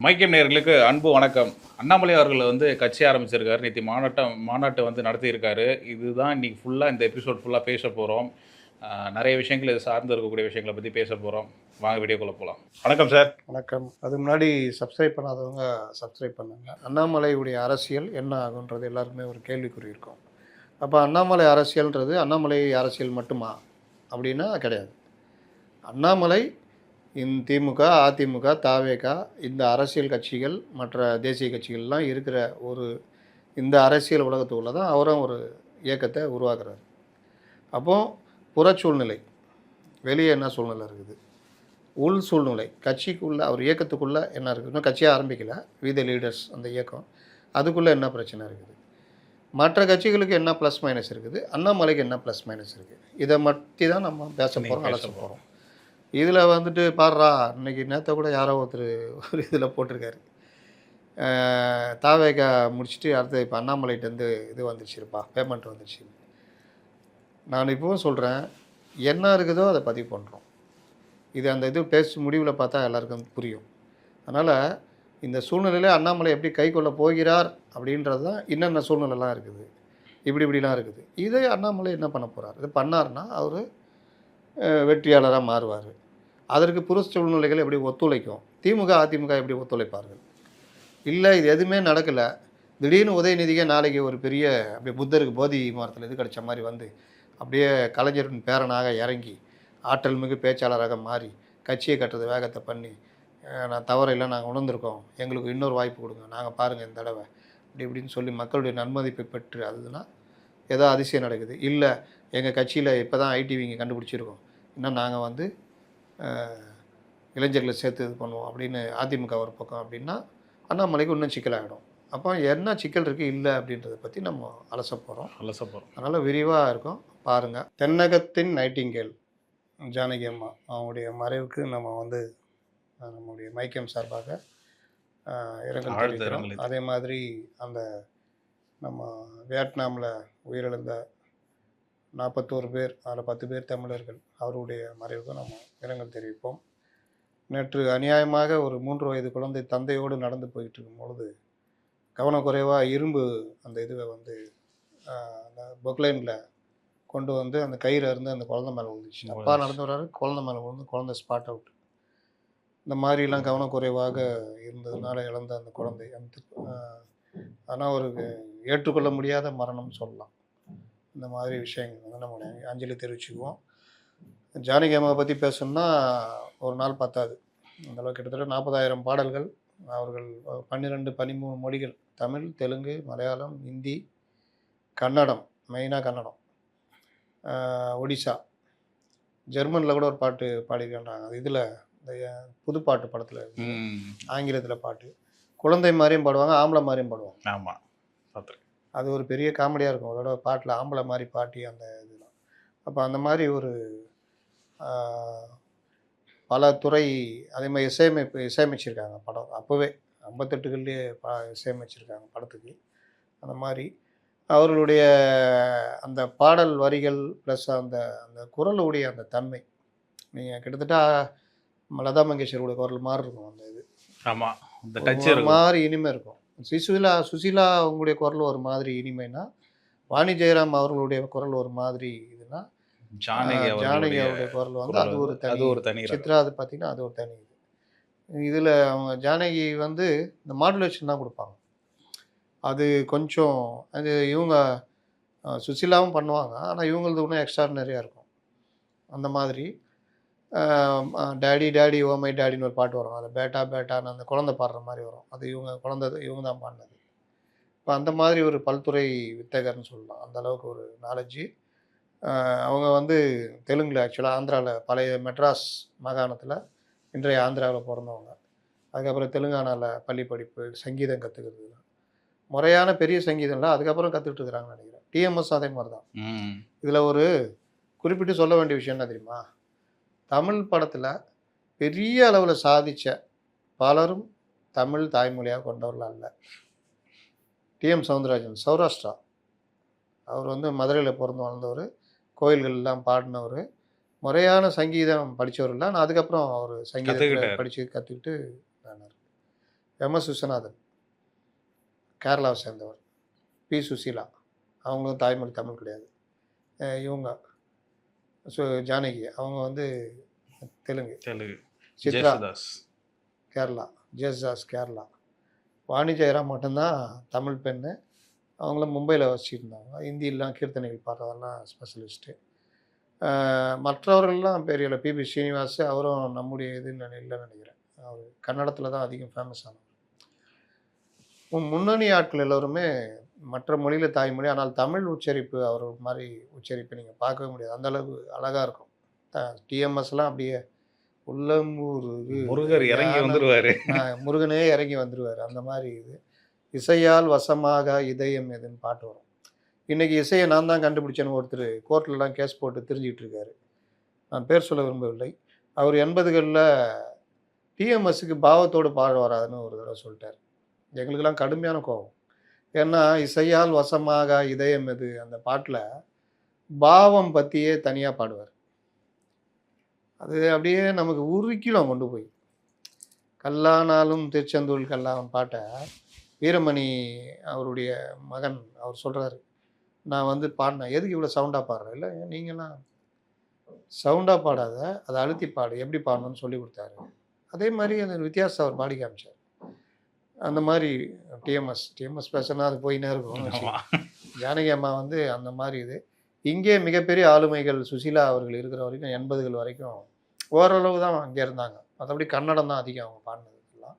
மைக்கம் நேயர்களுக்கு அன்பு வணக்கம். அண்ணாமலை அவர்கள் கட்சி ஆரம்பிச்சிருக்காரு. நேத்து மாநாட்ட நடத்தியிருக்காரு. இதுதான் இன்னைக்கு ஃபுல்லா இந்த எபிசோட் ஃபுல்லா பேசப் போறோம். நெறைய விஷயங்கள் இது சார்ந்து இருக்கக்கூடிய விஷயங்கள பத்தி பேசப் போறோம். வாங்க வீடியோக்குள்ள போலாம். வணக்கம் சார். வணக்கம். அதுக்கு முன்னாடி சப்ஸ்கிரைப் பண்ணாதவங்க சப்ஸ்கிரைப் பண்ணுங்க. அண்ணாமலையுடைய அரசியல் என்ன ஆகுன்றது எல்லாருக்குமே ஒரு கேள்விக்குறி இருக்கும். அப்போ அண்ணாமலை அரசியல்ன்றது அண்ணாமலை அரசியல் மட்டுமா அப்படின்னா கிடையாது. அண்ணாமலை திமுக, அதிமுக, தவேக இந்த அரசியல் கட்சிகள் மற்ற தேசிய கட்சிகள்லாம் இருக்கிற ஒரு இந்த அரசியல் உலகத்துக்குள்ள தான் அவரும் ஒரு இயக்கத்தை உருவாக்குறாரு. அப்போது புற சூழ்நிலை, வெளியே என்ன சூழ்நிலை இருக்குது, உள் சூழ்நிலை, கட்சிக்குள்ளே அவர் இயக்கத்துக்குள்ளே என்ன இருக்குது, இன்னும் கட்சியாக ஆரம்பிக்கல, வி த லீடர்ஸ் அந்த இயக்கம், அதுக்குள்ளே என்ன பிரச்சனை இருக்குது, மற்ற கட்சிகளுக்கு என்ன ப்ளஸ் மைனஸ் இருக்குது, அண்ணாமலைக்கு என்ன ப்ளஸ் மைனஸ் இருக்குது, இதை மட்டி தான் நம்ம பேச போகிறோம், அலச போகிறோம். இதில் பாடுறா இன்றைக்கி நேற்று கூட யாரோ ஒருத்தர் ஒரு இதில் போட்டிருக்காரு, தாவேக முடிச்சுட்டு அடுத்து இப்போ அண்ணாமலைகிட்டேருந்து இது வந்துருச்சுருப்பா, பேமெண்ட் வந்துருச்சு. நான் இப்போவும் சொல்கிறேன், என்ன இருக்குதோ அதை பதிவு பண்ணுறோம். இது அந்த இது பேசி முடிவில் பார்த்தா எல்லாருக்கும் புரியும். அதனால் இந்த சூழ்நிலையில் அண்ணாமலை எப்படி கை கொள்ள போகிறார் அப்படின்றது தான் என்னென்ன சூழ்நிலைலாம் இருக்குது, இப்படிலாம் இருக்குது. இதே அண்ணாமலை என்ன பண்ண போகிறார், இது பண்ணார்னா அவர் வெற்றியாளராக மாறுவார். அதற்கு புற சூழ்நிலைகள் எப்படி ஒத்துழைக்கும், திமுக அதிமுக எப்படி ஒத்துழைப்பார்கள், இல்லை இது எதுவுமே நடக்கலை, திடீர்னு உதயநிதிக்கே நாளைக்கு ஒரு பெரிய அப்படியே புத்தருக்கு போதி மரத்தில் இது கிடைச்ச மாதிரி வந்து அப்படியே கலைஞரின் பேரனாக இறங்கி ஆற்றல் மிகு பேச்சாளராக மாறி கட்சியை கட்டுறது வேகத்தை பண்ணி நான் தவறில்லை, நாங்கள் உணர்ந்திருக்கோம், எங்களுக்கு இன்னொரு வாய்ப்பு கொடுங்க, நாங்கள் பாருங்கள் இந்த தடவை இப்படின்னு சொல்லி மக்களுடைய நன்மதிப்பை பெற்று அதுனா ஏதோ அதிசயம் நடக்குது. இல்லை எங்கள் கட்சியில் இப்போ தான் ஐடிவிங்க கண்டுபிடிச்சிருக்கோம், இன்னும் நாங்கள் இளைஞர்களை சேர்த்து இது பண்ணுவோம் அப்படின்னு அதிமுக ஒரு பக்கம் அப்படின்னா அண்ணாமலைக்கு இன்னும் சிக்கலாகிடும். அப்போ என்ன சிக்கல் இருக்குது இல்லை அப்படின்றத பற்றி நம்ம அலச போகிறோம். அதனால் விரிவாக இருக்கும் பாருங்கள். தென்னகத்தின் நைட்டிங்கேல் ஜானகி அம்மா அவங்களுடைய மறைவுக்கு நம்ம நம்முடைய மைக்கம் சார்பாக இரங்கல் தெரிவிக்கிறோம். அதே மாதிரி அந்த நம்ம வியட்நாமில் உயிரிழந்த 41 பேர், அதில் 10 பேர் தமிழர்கள், அவருடைய மறைவுக்கு நம்ம இரங்கல் தெரிவிப்போம். நேற்று அநியாயமாக ஒரு 3 வயது குழந்தை தந்தையோடு நடந்து போயிட்டு இருக்கும் பொழுது கவனக்குறைவாக இரும்பு அந்த இதுவை அந்த பொக்லைனில் கொண்டு அந்த கயிறு இருந்து அந்த குழந்தை மேலே விழுந்துச்சு. அப்பா நடந்து வர்றாரு, குழந்தை மேலே விழுந்து குழந்தை ஸ்பாட் அவுட். இந்த மாதிரிலாம் கவனக்குறைவாக இருந்ததுனால இழந்த அந்த குழந்தை ஆனால் ஒரு ஏற்றுக்கொள்ள முடியாத மரணம்னு சொல்லலாம். இந்த மாதிரி விஷயங்கள் நம்ம அஞ்சலி தெரிவிச்சுக்குவோம். ஜானகி அம்மாவை பற்றி பேசணும்னா ஒரு நாள் பத்தாது. அந்தளவு கிட்டத்தட்ட 40,000 பாடல்கள், அவர்கள் 12-13 மொழிகள், தமிழ், தெலுங்கு, மலையாளம், ஹிந்தி, கன்னடம், மெயினாக கன்னடம், ஒடிசா, ஜெர்மனில் கூட ஒரு பாட்டு பாடியிருக்கின்றாங்க. அது இதில் இந்த புதுப்பாட்டு படத்தில் ஆங்கிலத்தில் பாட்டு, குழந்தை மாதிரியும் பாடுவாங்க, ஆம்பளை மாதிரியும் பாடுவாங்க. ஆமாம், அது ஒரு பெரிய காமெடியாக இருக்கும். அதோட பாட்டில் ஆம்பளை மாதிரி பாட்டி அந்த இதெல்லாம். அப்போ அந்த மாதிரி ஒரு பல துறை, அதே மாதிரி இசையமைச்சிருக்காங்க படம். அப்போவே 58கள்லேயே இசையமைச்சிருக்காங்க படத்துக்கு. அந்த மாதிரி அவர்களுடைய அந்த பாடல் வரிகள் ப்ளஸ் அந்த அந்த குரலுடைய அந்த தன்மை, நீங்கள் கிட்டத்தட்ட லதா மங்கேஷ்வருடைய குரல் மாதிரி இருக்கும். அந்த இது ஆமாம், அந்த டச் மாதிரி இனிமை இருக்கும். சுசீலா அவங்களுடைய குரல் ஒரு மாதிரி இனிமைனா, வாணி ஜெயராம் அவர்களுடைய குரல் ஒரு மாதிரி இதுனா, ஜானகி அவருடைய குரல் அது ஒரு தனி. சித்ரா அது பார்த்தீங்கன்னா அது ஒரு தனி இது. இதில் அவங்க ஜானகி இந்த மாடுலேஷன் தான் கொடுப்பாங்க. அது கொஞ்சம் அது இவங்க சுசீலாவும் பண்ணுவாங்க, ஆனால் இவங்களது இன்னும் எக்ஸ்ட்ராடினரியாக இருக்கும். அந்த மாதிரி டேடி டேடி ஓ மை டேடின்னு ஒரு பாட்டு வரும். அதில் பேட்டா பேட்டான்னு அந்த குழந்தை பாடுற மாதிரி வரும். அது இவங்க தான் பாடினது. இப்போ அந்த மாதிரி ஒரு பல்துறை வித்தகர்னு சொல்லலாம். அந்த அளவுக்கு ஒரு நாலேஜு. அவங்க தெலுங்கில் ஆக்சுவலாக ஆந்திராவில் பழைய மெட்ராஸ் மாகாணத்தில் இன்றைய ஆந்திராவில் பிறந்தவங்க. அதுக்கப்புறம் தெலுங்கானாவில் பள்ளி படிப்பு, சங்கீதம் கற்றுக்கிறது, முறையான பெரிய சங்கீதம்லாம் அதுக்கப்புறம் கற்றுக்கிட்டு இருக்கிறாங்கன்னு நினைக்கிறேன். டிஎம்எஸ் அதே மாதிரி தான். இதில் ஒரு குறிப்பிட்டு சொல்ல வேண்டிய விஷயம் என்ன தெரியுமா, தமிழ் படத்தில் பெரிய அளவில் சாதித்த பலரும் தமிழ் தாய்மொழியாக கொண்டவர்கள் அல்ல. டிஎம் சவுந்தரராஜன் சௌராஷ்டிரா, அவர் மதுரையில் பிறந்து வளர்ந்தவர், கோயில்கள்லாம் பாடினவர், முறையான சங்கீதம் படித்தவர் இல்லை. ஆனால் அதுக்கப்புறம் அவர் சங்கீதத்தை கற்றுக்கிட்டு எம்எஸ் விஸ்வநாதன் கேரளாவை சேர்ந்தவர், பி சுசீலா அவங்களும் தாய்மொழி தமிழ் கிடையாது. இவங்க ஜானகி அவங்க வந்து தெலுங்கு. சித்ரா கேரளா, ஜேசுதாஸ் கேரளா, வாணி ஜெயராம் மட்டும்தான் தமிழ் பெண்ணு. அவங்களும் மும்பையில் வச்சுருந்தாங்க. ஹிந்திலாம் கீர்த்தனைகள் பாடுறதெல்லாம் ஸ்பெஷலிஸ்ட்டு. மற்றவர்கள்லாம் பெரிய பிபி ஸ்ரீனிவாஸ், அவரும் நம்முடைய இதுன்னு இல்லைன்னு நினைக்கிறேன். அவர் கன்னடத்தில் தான் அதிகம் ஃபேமஸ் ஆனவர். முன்னணி ஆட்கள் எல்லோருமே மற்ற மொழியில் தாய்மொழி, ஆனால் தமிழ் உச்சரிப்பு அவர் மாதிரி உச்சரிப்பு நீங்கள் பார்க்கவே முடியாது. அந்தளவு அழகாக இருக்கும். டிஎம்எஸ்லாம் அப்படியே முருகர் இறங்கி வந்துடுவார், முருகனே இறங்கி வந்துடுவார். அந்த மாதிரி இது இசையால் வசமாக இதயம் எதுன்னு பாட்டு வரும். இன்றைக்கி இசையை நான் தான் கண்டுபிடிச்சேன்னு ஒருத்தர் கோர்ட்லலாம் கேஸ் போட்டு தெரிஞ்சிக்கிட்டு இருக்காரு. நான் பேர் சொல்ல விரும்பவில்லை. அவர் 80களில் டிஎம்எஸ்க்கு பாவத்தோடு பாட வராதுன்னு ஒரு தடவை சொல்லிட்டார். எங்களுக்கெல்லாம் கடுமையான கோபம். ஏன்னா இசையால் வசமாக இதயம் எது அந்த பாட்டில் பாவம் பற்றியே தனியாக பாடுவார். அது அப்படியே நமக்கு உருக்கிடும் கொண்டு போய். கல்லானாலும் திருச்செந்தூர் கல்லான் பாட்டை வீரமணி அவருடைய மகன் அவர் சொல்கிறாரு, நான் வந்து பாடினேன், எதுக்கு இவ்வளோ சவுண்டாக பாடுறேன்? இல்லை நீங்களாம் சவுண்டாக பாடாத, அதை அழுத்தி பாடு, எப்படி பாடணும்னு சொல்லி கொடுத்தாரு. அதே மாதிரி அந்த வித்தியாசம் அவர் பாடி காமிச்சார். அந்த மாதிரி டிஎம்எஸ் பேசுனா அது போயினே இருக்கும். ஜானகி அம்மா வந்து அந்த மாதிரி இது. இங்கே மிகப்பெரிய ஆளுமைகள் சுசீலா அவர்கள் இருக்கிற வரைக்கும் 80கள் வரைக்கும் ஓரளவு தான் அங்கே இருந்தாங்க. மற்றபடி கன்னடம் தான் அதிகம் அவங்க பாடினது. இதெல்லாம்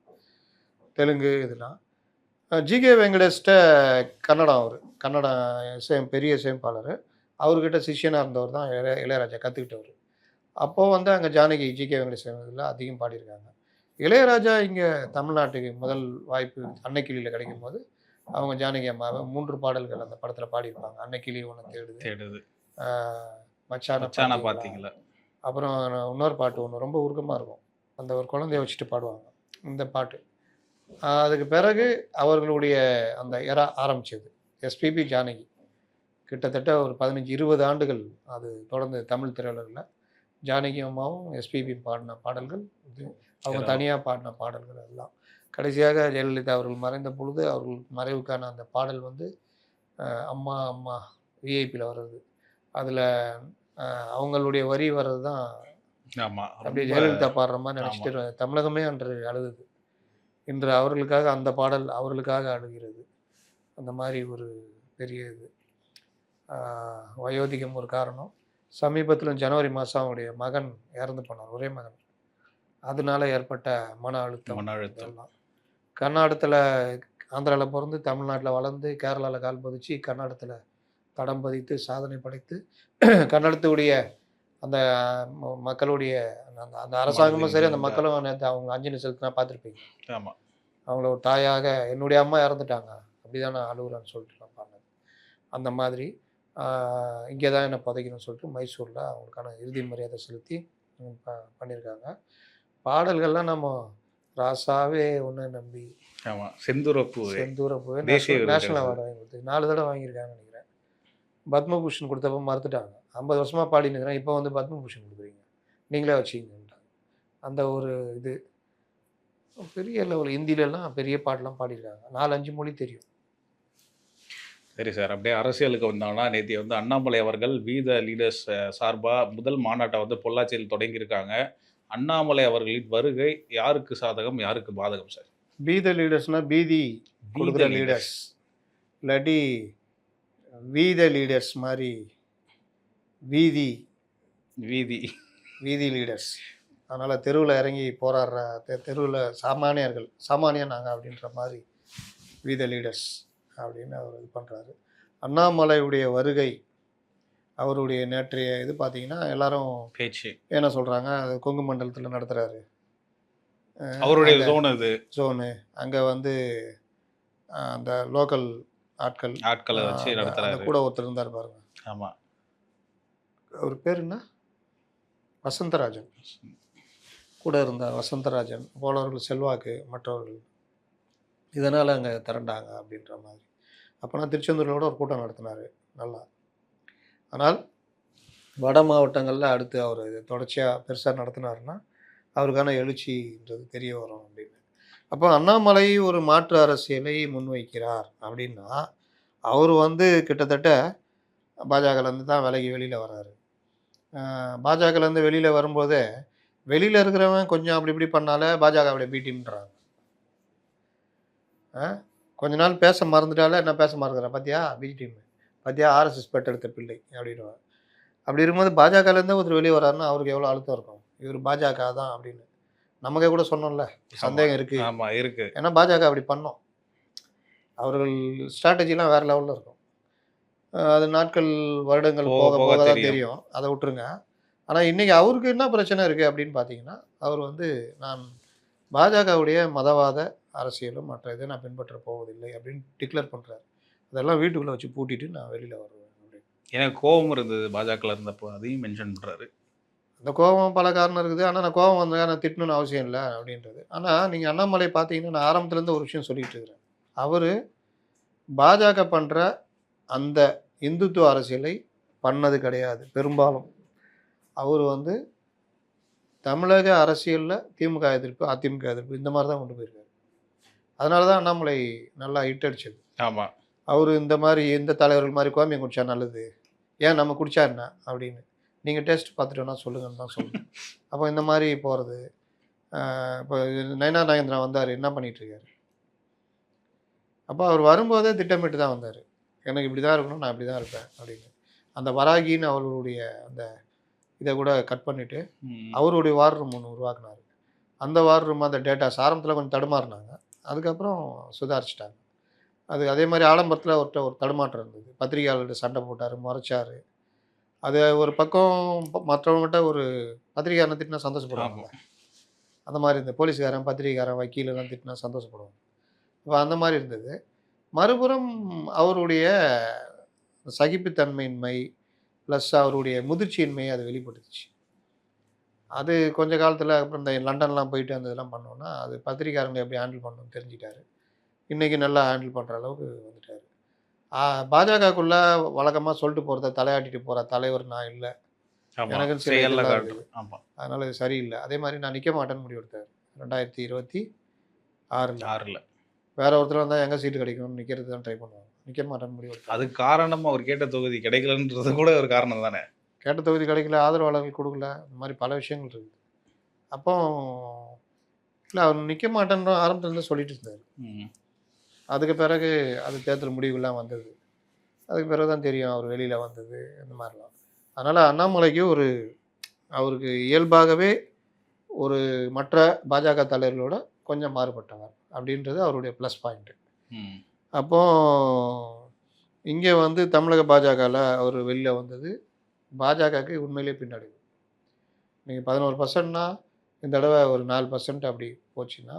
தெலுங்கு இதெல்லாம். ஜிகே வெங்கடேஷ்ட கன்னடம், அவர் கன்னடம் பெரிய இசையமைப்பாளர். அவர்கிட்ட சிஷியனாக இருந்தவர் தான் இளையராஜா கற்றுக்கிட்டவர். அப்போது வந்து அங்கே ஜானகி ஜிகே வெங்கடேஷ் இதில் அதிகம் பாடியிருக்காங்க. இளையராஜா இங்கே தமிழ்நாட்டுக்கு முதல் வாய்ப்பு அன்னைக்கிளியில் கிடைக்கும் போது அவங்க ஜானகி அம்மாவை 3 பாடல்கள் அந்த படத்தில் பாடியிருப்பாங்க. அன்னைக்கிளி ஒன்று தேடுது, மச்சான பார்த்தீங்களா, அப்புறம் இன்னொரு பாட்டு ஒன்று ரொம்ப உருக்கமாக இருக்கும், அந்த ஒரு குழந்தைய வச்சுட்டு பாடுவாங்க இந்த பாட்டு. அதுக்கு பிறகு அவர்களுடைய அந்த எரா ஆரம்பிச்சது. எஸ்பிபி ஜானகி கிட்டத்தட்ட ஒரு 15-20 ஆண்டுகள் அது தொடர்ந்து தமிழ் திரையுலகில் ஜானகி அம்மாவும் எஸ்பிபி பாடின பாடல்கள் இது. அவங்க தனியாக பாடின பாடல்கள் எல்லாம். கடைசியாக ஜெயலலிதா அவர்கள் மறைந்த பொழுது அவர்கள் மறைவுக்கான அந்த பாடல் வந்து அம்மா அம்மா விஐபியில் வர்றது. அதில் அவங்களுடைய வரி வர்றது தான் அப்படியே ஜெயலலிதா பாடுற மாதிரி நினச்சிட்டு தமிழகமே அன்று அழுது. இன்று அவர்களுக்காக அந்த பாடல் அவர்களுக்காக அழுகிறது. அந்த மாதிரி ஒரு பெரிய இது. வயோதிகம் ஒரு காரணம். சமீபத்தில் ஜனவரி மாதம் அவருடைய மகன் இறந்து போனார், ஒரே மகன். அதனால ஏற்பட்ட மன அழுத்தம் எல்லாம். கர்நாடகத்தில் ஆந்திராவில் பிறந்து தமிழ்நாட்டில் வளர்ந்து கேரளாவில் கால் பதிச்சு கர்நாடகத்தில் தடம் பதித்து சாதனை படைத்து கர்நாடகத்துடைய அந்த மக்களுடைய அந்த அரசாங்கமும் சரி, அந்த மக்களும் நேற்று அவங்க அஞ்சலி செலுத்தினா பார்த்துருப்பீங்க. ஆமாம், அவங்கள ஒரு தாயாக என்னுடைய அம்மா இறந்துட்டாங்க அப்படிதான் நான் அழுகுறேன்னு சொல்லிட்டு நான் பாடினது. அந்த மாதிரி இங்கே தான் என்னை புதைக்கணும்னு சொல்லிட்டு மைசூரில் அவங்களுக்கான இறுதி மரியாதை செலுத்தி பண்ணியிருக்காங்க. பாடல்கள்லாம் நம்ம ராசாவே ஒன்று நம்பி, செந்தூரப்பூ நேஷனல் அவார்டு வாங்கி கொடுத்து 4 தடவை வாங்கியிருக்காங்கன்னு நினைக்கிறேன். பத்மபூஷன் கொடுத்தப்ப மறுத்துட்டாங்க. 50 வருஷமாக பாடி நிற்கிறேன், இப்போ வந்து பத்மபூஷன் கொடுக்குறீங்க, நீங்களே வச்சுக்கிங்கன்ட்டாங்க. அந்த ஒரு இது பெரிய லெவல். ஹிந்திலெலாம் பெரிய பாட்டெலாம் பாடியிருக்காங்க. 4-5 மொழி தெரியும். சரி சார், அப்படியே அரசியலுக்கு வந்தோம்னா, நேற்று வந்து அண்ணாமலை அவர்கள் வீத லீடர்ஸ் சார்பாக முதல் மாநாட்டை வந்து பொள்ளாச்சியில் தொடங்கியிருக்காங்க. அண்ணாமலை அவர்களின் வருகை யாருக்கு சாதகம் யாருக்கு பாதகம் சார்? வீத லீடர்ஸ்னால் பீதி கொடுக்குற லீடர்ஸ், இல்லாட்டி வீத லீடர்ஸ் மாதிரி வீதி லீடர்ஸ். அதனால் தெருவில் இறங்கி போராடுற தெருவில் சாமானியன் நாங்கள் அப்படின்ற மாதிரி வீத லீடர்ஸ் அப்படின்னு அவர் இது பண்ணுறாரு. அண்ணாமலையுடைய வருகை, அவருடைய நேற்றைய இது பார்த்தீங்கன்னா எல்லாரும் பேச்சு என்ன சொல்கிறாங்க, அது கொங்கு மண்டலத்தில் நடத்துகிறாரு, அவருடைய ஜோனு அங்கே வந்து அந்த லோக்கல் ஆட்களை வச்சு நடத்துகிறாரு. கூட ஒருத்தர் இருந்தார் பாருங்க. ஆமாம், அவர் பேர் என்ன, வசந்தராஜன் கூட இருந்தார். வசந்தராஜன் போலவர்கள் செல்வாக்கு மற்றவர்கள், இதனால் அங்கே திரண்டாங்க அப்படின்ற மாதிரி. அப்போனா திருச்செந்தூரோட ஒரு கூட்டம் நடத்தினார் நல்லா. ஆனால் வட மாவட்டங்களில் அடுத்து அவர் தொடர்ச்சியாக பெருசாக நடத்தினாருன்னா அவருக்கான எழுச்சின்றது தெரிய வரும் அப்படின்னு. அப்போ அண்ணாமலை ஒரு மாற்று அரசியலை முன்வைக்கிறார் அப்படின்னா, அவர் வந்து கிட்டத்தட்ட பாஜகலேருந்து தான் விலகி வெளியில வராரு. பாஜகலேருந்து வெளியில வரும்போதே, வெளியில இருக்கிறவன் கொஞ்சம் அப்படி இப்படி பண்ணாலே பாஜகவுடைய பி டீம்ன்றாங்க. அ கொஞ்ச நாள் பேச மறந்துட்டாலே, "என்ன பேச மறந்துக்கிறேன் பாத்தியா பி டீம். பாத்தியா ஆர்எஸ்எஸ் பெற்றெடுத்த பிள்ளை" அப்படின்னுவாங்க. அப்படி இருக்கும்போது பாஜகலேருந்து ஒருத்தர் வெளிய வராருன்னா, அவருக்கு எவ்வளோ அழுத்தம் இருக்கும். இவர் பாஜக தான் அப்படின்னு. நமக்கே கூட சொன்னோம்ல, சந்தேகம் இருக்கு. ஆமா இருக்கு. ஏன்னா பாஜக அப்படி பண்ணும். அவர்கள் ஸ்ட்ராட்டஜிலாம் வேற லெவல்ல இருக்கும். அது நாட்கள், வருடங்கள் போக போக போக தான் தெரியும். தெரியும். அத விட்டுருங்க. ஆனா இன்னைக்கு அவருக்கு என்ன பிரச்சனை இருக்கு அப்படின்னு பார்த்தீங்கன்னா, அவர் வந்து நான் பாஜகவுடைய மதவாத அரசியலும் மற்ற இதை நான் பின்பற்றப் போவதில்லை அப்படின்னு டிக்ளேர் பண்றாரு. அதெல்லாம் வீட்டுக்குள்ள வச்சு பூட்டிட்டு நான் வெளியில வருவேன் அப்படின்னு. எனக்கு கோவம் இருந்தது பாஜகல இருந்தப்போ, அதையும் மென்ஷன் பண்றாரு. அந்த கோவம் பல காரணம் இருக்குது. ஆனா நான் கோவம் வந்தா நான் திட்டணும்னு அவசியம் இல்ல அப்படின்றது. ஆனா நீங்க அண்ணாமலை பார்த்தீங்கன்னா, நான் ஆரம்பத்துல இருந்து ஒரு விஷயம் சொல்லிட்டு இருக்கிறேன். அவரு பாஜக பண்ற அந்த இந்துத்துவ அரசியலை பண்ணது கிடையாது பெரும்பாலும். அவரு வந்து தமிழக அரசியல்ல திமுக எதிர்ப்பு, அதிமுக எதிர்ப்பு இந்த மாரி தான் கொண்டு போயிருக்காரு. அதனால தான் அண்ணாமலை நல்லா ஹிட் அடிச்சது. ஆமா. அவரு இந்த மாரி இந்த தலைவர்கள் மாரி கோமியம் குடிச்சா நல்லது. ஏன் நம்ம குடிச்சா என்ன? அப்படின்னு. நீங்க டேஸ்ட் பார்த்துட்டு வேணா சொல்லுங்கன்னு தான் சொல்லணும். அப்போ இந்த மாரி போறது. இப்போ நயனா நாகேந்திரன் வந்தாரு. என்ன பண்ணிட்டு இருக்காரு? அப்போ அவர் வரும்போதே திட்டமிட்டு தான் வந்தாரு. எனக்கு இப்படி தான் இருக்கணும், நான் இப்படி தான் இருப்பேன் அப்படின்னு. அந்த வராகின்னு அவர்களுடைய அந்த இத கூட கட் பண்ணிட்டு, அவருடைய வார் ரூம் ஒண்ணு உருவாக்குனாரு. அந்த வார் ரூம் அந்த டேட்டாஸ் ஆரம்பத்தில கொஞ்சம் தடுமாறுனாங்க. அதுக்கப்புறம் சுதாரிச்சுட்டாங்க. அது அதே மாரி ஆடம்பரத்தில அவர்ட்ட ஒரு தடுமாற்றம் இருந்தது. பத்திரிகையாளர்கிட்ட சண்டை போட்டாரு, முறைச்சாரு. அது ஒரு பக்கம் மற்றவங்ககிட்ட ஒரு பத்திரிகையாளன திட்டினா சந்தோஷப்படுவாங்கல்ல. அந்த மாரி இந்த போலீஸ்காரன், பத்திரிகைக்காரன், வக்கீலெல்லாம் திட்டினா சந்தோஷப்படுவாங்க. அப்ப அந்த மாரி இருந்தது. மறுபுறம் அவருடைய சகிப்புத்தன்மையின்மை, ப்ளஸ் அவருடைய முதிர்ச்சியின்மை அது வெளிப்படுத்துச்சு. அது கொஞ்ச காலத்தில அப்புறம் இந்த லண்டன்லாம் போயிட்டு அந்த இதெல்லாம் பண்ணோன்னா, அது பத்திரிக்கையாளங்கள எப்படி ஹேண்டில் பண்ணணும்னு தெரிஞ்சுக்கிட்டாரு. இன்னைக்கு நல்லா ஹேண்டில் பண்ற அளவுக்கு வந்துட்டாரு. பாஜகக்குள்ள வழக்கமா சொல்லிட்டு போறத தலையாட்டிட்டு போற தலைவர் நான் இல்ல. ஆமா. எனக்குன்னு சில செயல்ல இதெல்லாம் காட்டும். இருக்குது. ஆமா. அதனால இது சரியில்ல. அதே மாரி நான் நிக்க மாட்டேன்னு முடிவெடுத்தாரு. 2026ல. 6ல. வேற ஒருத்தர் வந்தா எங்க சீட்டு கிடைக்கும்னு நிக்கிறதுக்கு தான் ட்ரை பண்ணுவாங்க. நிக்க மாட்டேன்னு முடிவெடுத்தாரு. அதுக்கு காரணம் அவர் கேட்ட தொகுதி கிடைக்கலன்றது கூட ஒரு காரணம் தானே. கேட்ட தொகுதி கிடைக்கல, ஆதரவாளர்கள் குடுக்கல. இந்த மாரி பல விஷயங்கள் இருக்குது. அப்போ இல்ல அவர் நிக்க மாட்டேன்னு ஆரம்பத்துல இருந்தே சொல்லிட்டு இருந்தாரு. ம். அதுக்கு பிறகு அது தேர்தல் முடிவுலாம் வந்தது. அதுக்கு பிறகு தான் தெரியும் அவர் வெளியில வந்தது, இந்த மாரிலாம். அதனால அண்ணாமலைக்கு அவருக்கு இயல்பாகவே ஒரு மற்ற பாஜக தலைவர்களோட கொஞ்சம் மாறுபட்டவர். அப்படின்றது அவருடைய ப்ளஸ் பாயிண்ட். ம். அப்போ இங்க வந்து தமிழக பாஜகல அவரு வெளில வந்தது, பாஜகக்கு உண்மையிலேயே பின்னடைவு. நீங்க 11%ன்னா இந்த தடவ ஒரு 4% அப்படி போச்சுன்னா,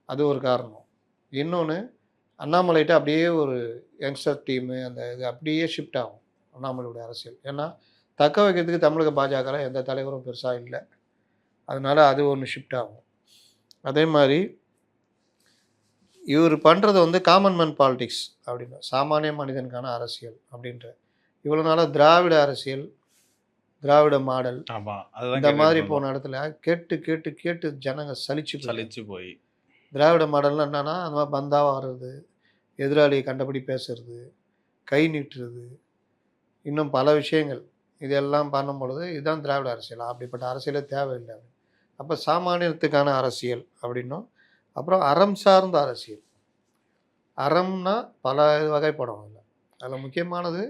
அது ஒரு காரணம். இன்னொன்னு அண்ணாமலைட்ட அப்படியே ஒரு யங்ஸ்டர் டீமு அந்த இது அப்படியே ஷிஃப்ட் ஆகும். அண்ணாமலையோட அரசியல். ஏன்னா, தக்க வைக்கிறதுக்கு தமிழக பாஜகல எந்த தலைவரும் பெருசா இல்ல. அதனால அது ஒண்ணு ஷிஃப்ட் ஆகும். அதே மாரி இவரு பண்றது வந்து காமன் மேன் பாலிடிக்ஸ் அப்படின்னு. சாமானிய மனிதனுக்கான அரசியல் அப்படின்ற. இவ்வளோ நாளா திராவிட அரசியல், திராவிட மாடல் ஆமா. அதுதான் இந்த மாதிரி கேட்டுட்டு போன இடத்துல கேட்டு, கேட்டு, கேட்டு ஜனங்க இருந்தோம். சலிச்சு போய். திராவிட மாடல்னா என்னன்னா, அந்த மாரி பந்தாவா வர்றது, எதிராளிய கண்டபடி பேசுறது, கை நீட்டுறது, இன்னும் பல விஷயங்கள். இதெல்லாம் பண்ணும்பொழுது, இதுதான் திராவிட அரசியல். அப்படிப்பட்ட அரசியலே தேவையில்ல. அப்ப சாமானியத்துக்கான அரசியல் அப்படின்னும், அப்புறம் அறம் சார்ந்த அரசியல். அறம்னா பல வகைப்படும் அதுல. அதுல முக்கியமானது